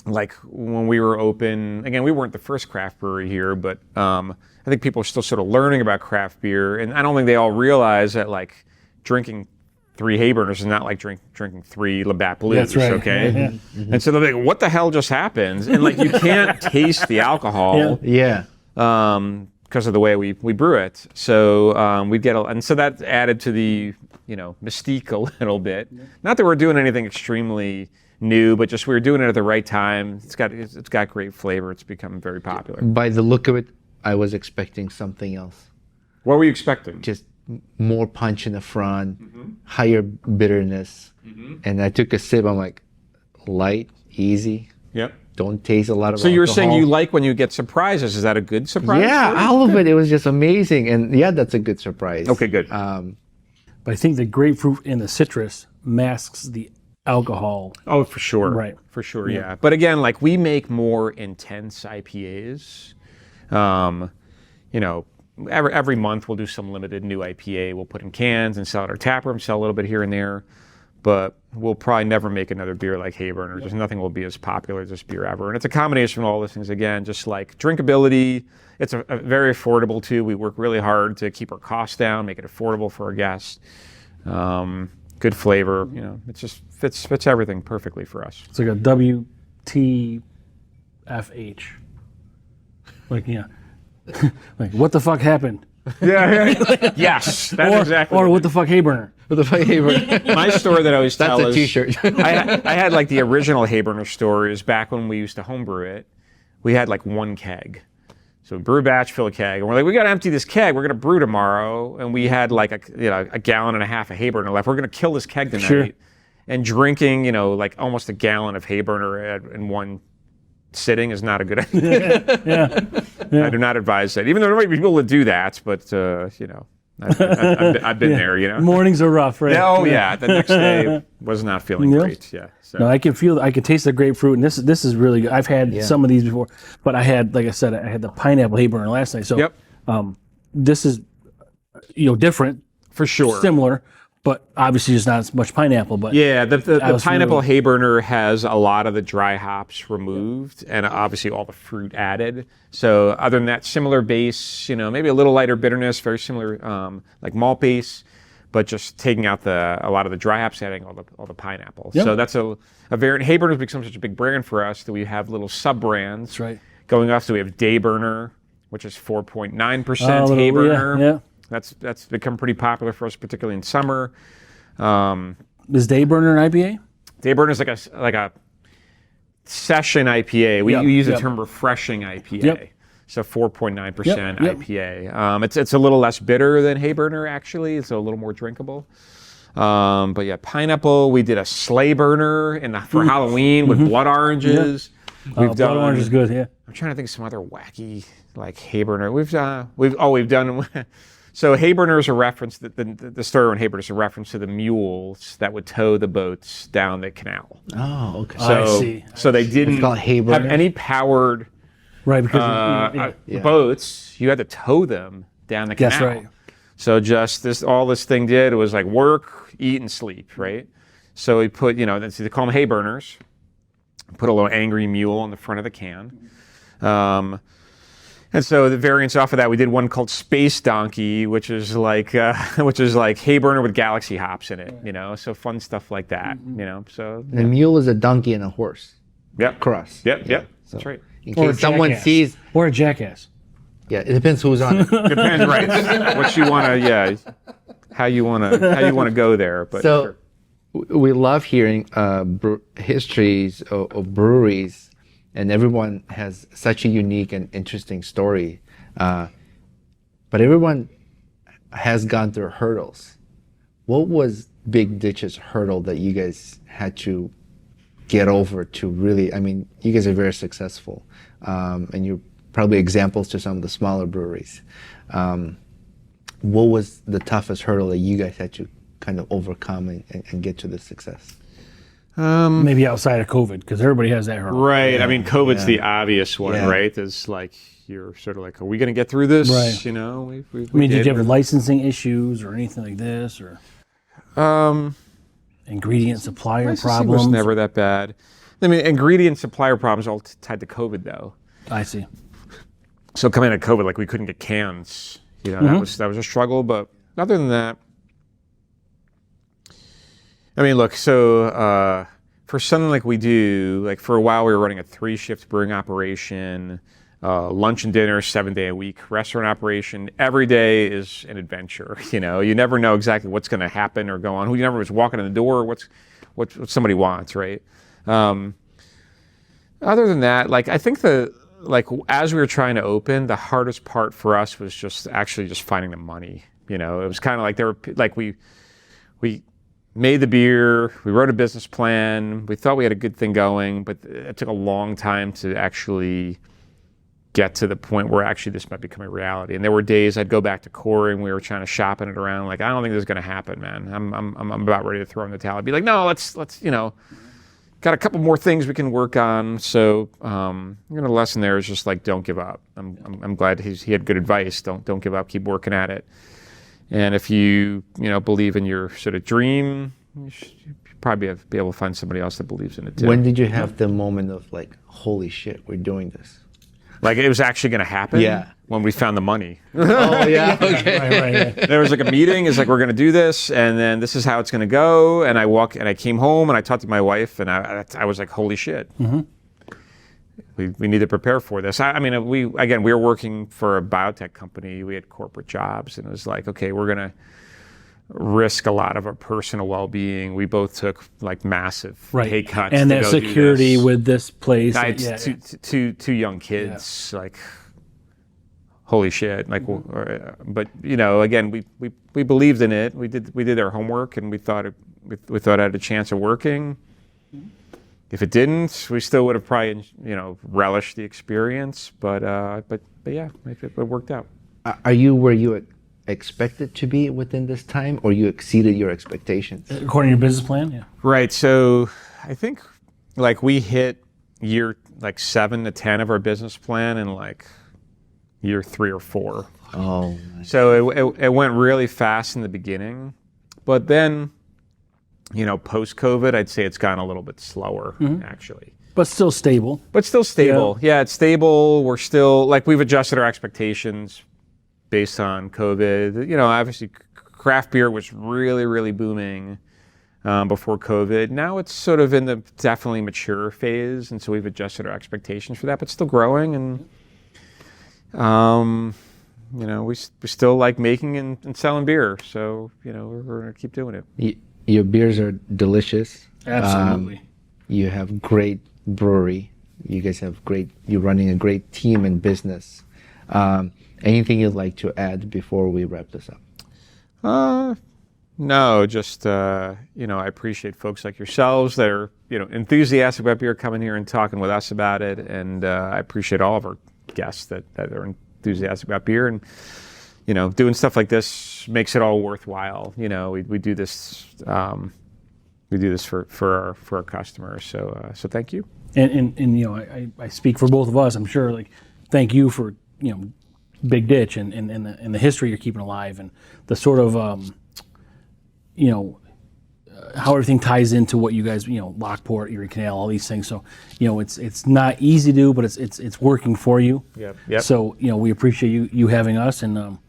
like when we were open. Again, we weren't the first craft brewery here, but I think people are still sort of learning about craft beer, and I don't think they all realize that like drinking 3 Hayburners is not like drinking 3 Labatt Blues. That's right. Okay. Yeah. Mm-hmm. And so they're like, "What the hell just happened?" And like, you can't taste the alcohol. Yeah. Because of the way we brew it. So we'd get, and so that added to the mystique a little bit. Not that we're doing anything extremely new, but just we were doing it at the right time. It's got great flavor. It's become very popular. By the look of it, I was expecting something else. What were you expecting? Just more punch in the front, higher bitterness. And I took a sip. I'm like, light, easy. Yep. Don't taste a lot of So you were alcohol. saying you like when you get surprises. Is that a good surprise? Yeah, all of it. It was just amazing. And yeah, that's a good surprise. Okay, good. But I think the grapefruit and the citrus masks the alcohol. Oh, for sure. Right. For sure, yeah. But again, like we make more intense IPAs. Every month we'll do some limited new IPA. We'll put in cans and sell at our tap room, sell a little bit here and there. But we'll probably never make another beer like Hayburner. Just nothing will be as popular as this beer ever. And it's a combination of all those things, again, just like drinkability. It's a very affordable too. We work really hard to keep our costs down, make it affordable for our guests. Good flavor, it just fits everything perfectly for us. It's like a WTFH. Like, like, what the fuck happened? Yeah. Yes, that's exactly. Or what the fuck, Hayburner? What the fuck, Hayburner? My story that I always tell That's a is T-shirt. I had like the original Hayburner stories back when we used to homebrew it. We had like one keg. So we brew a batch, fill a keg, and we're like, we got to empty this keg. We're going to brew tomorrow, and we had like a gallon and a half of Hayburner left. We're going to kill this keg tonight. Sure. And drinking, like almost a gallon of Hayburner in one sitting is not a good idea. Yeah. I do not advise that. Even though there might be people that do that, but I've been there. Mornings are rough, right? Oh yeah, the next day was not feeling Yeah. great. Yeah. So. No, I can taste the grapefruit, and this is really good. I've had some of these before, but I had, like I said, I had the pineapple hay burner last night. So, Yep. This is, different, For sure. similar, but obviously just not as much pineapple. But Yeah, the pineapple really- hay burner has a lot of the dry hops removed and obviously all the fruit added. So other than that, similar base, maybe a little lighter bitterness, very similar like malt base, but just taking out a lot of the dry hops, adding all the pineapple. Yep. So that's a variant. Hay burner's become such a big brand for us that we have little sub brands. That's right. Going off, so we have Day Burner, which is 4.9% hay little- burner. yeah. That's become pretty popular for us, particularly in summer. Is Day Burner an IPA? Day Burner is like a session IPA. We Yep, use the yep. term refreshing IPA. Yep. So 4.9% Yep. IPA. It's a little less bitter than Hay Burner actually. It's a little more drinkable. But yeah, pineapple. We did a Sleigh Burner for Halloween with blood oranges. We've Blood orange is good. Yeah. I'm trying to think of some other wacky like hay burner. We've done. So hay burner is a reference. The story on hay burner is a reference to the mules that would tow the boats down the canal. Oh, okay. I see. So they didn't called hay have burner? any powered Right, because boats. You had to tow them down the canal. That's right. So just all this thing did was like work, eat, and sleep, right? So we put, they call them hay burners. Put a little angry mule on the front of the can. And so the variants off of that, we did one called Space Donkey, which is like hay burner with galaxy hops in it, so fun stuff like that, so. The mule is a donkey and a horse. Yep. Cross. Yep, that's right. In Or a case someone jackass. sees, Or a jackass. yeah, it depends who's on it. Depends, right, what you want to, how you want to go there, but So sure. we love hearing histories of breweries, and everyone has such a unique and interesting story. But everyone has gone through hurdles. What was Big Ditch's hurdle that you guys had to get over to really, you guys are very successful, and you're probably examples to some of the smaller breweries. What was the toughest hurdle that you guys had to kind of overcome and get to this success? Maybe outside of COVID, because everybody has that hurdle. Right. COVID's the obvious one, Yeah. right? It's like you're sort of like, are we going to get through this? Right. Did you have licensing issues or anything like this, or ingredient supplier licensing problems? was never that bad. Ingredient supplier problems all tied to COVID though. I see. So coming out of COVID, like we couldn't get cans. That was a struggle. But other than that, look. So for something like we do, like for a while we were running a 3-shift brewing operation, lunch and dinner 7 day a week, restaurant operation. Every day is an adventure. You never know exactly what's going to happen or go on. Who never was walking in the door. What somebody wants, right? Other than that, like I think as we were trying to open, the hardest part for us was just finding the money. It was kind of like we made the beer, we wrote a business plan, we thought we had a good thing going, but it took a long time to actually get to the point where actually this might become a reality. And there were days I'd go back to Corey and we were trying to shopping it around, like, I don't think this is going to happen, man. I'm about ready to throw in the towel. I'd be like, no, let's got a couple more things we can work on. So the lesson there is just like, don't give up. I'm glad he had good advice. Don't give up. Keep working at it. And if you believe in your sort of dream, you should probably be able to find somebody else that believes in it too. When did you have the moment of like, holy shit, we're doing this? Like it was actually going to happen? Yeah. When we found the money. Oh yeah, okay. Right. There was like a meeting. It's like, we're going to do this, and then this is how it's going to go. And I came home and I talked to my wife, and I was like, holy shit. Mm-hmm. We need to prepare for this. We were working for a biotech company. We had corporate jobs, and it was like, okay, we're going to risk a lot of our personal well-being. We both took like massive pay cuts. And to that go do security this. with this place. I had two young kids, like, holy shit. Like, but again, we believed in it. We did our homework, and we thought it had a chance of working. If it didn't, we still would have probably relished the experience. But yeah, it worked out. Are you where you expected to be within this time, or you exceeded your expectations? According to your business plan, yeah. Right. So I think like we hit year like 7 to 10 of our business plan in like year 3 or 4. Oh, nice. So it went really fast in the beginning, but then, you know, post-COVID, I'd say it's gone a little bit slower actually. But still stable. But still stable. Yeah, it's stable. We're still, like, we've adjusted our expectations based on COVID. You know, obviously craft beer was really, really booming before COVID. Now it's sort of in the definitely mature phase, and so we've adjusted our expectations for that, but still growing. And, you know, we still like making and selling beer. So, you know, we're going to keep doing it. Your beers are delicious. Absolutely. You have great brewery. You guys have you're running a great team and business. Anything you'd like to add before we wrap this up? No, just, you know, I appreciate folks like yourselves that are, you know, enthusiastic about beer coming here and talking with us about it. And I appreciate all of our guests that are enthusiastic about beer. And, you know, doing stuff like this makes it all worthwhile. You know, we do this, for our customers. So thank you. And you know, I speak for both of us. I'm sure. Like, thank you for, you know, Big Ditch and the history you're keeping alive, and the sort of you know, how everything ties into what you guys, you know, Lockport, Erie Canal, all these things. So, you know, it's not easy to do, but it's working for you. Yep. So, you know, we appreciate you having us, and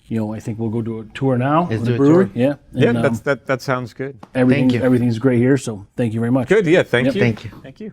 you know, I think we'll go do a tour now of the do a brewery. tour. Yeah. Yeah, And, that sounds good. Thank you. Everything's great here. So thank you very much. Good. Yeah. Thank you. Thank you. Thank you.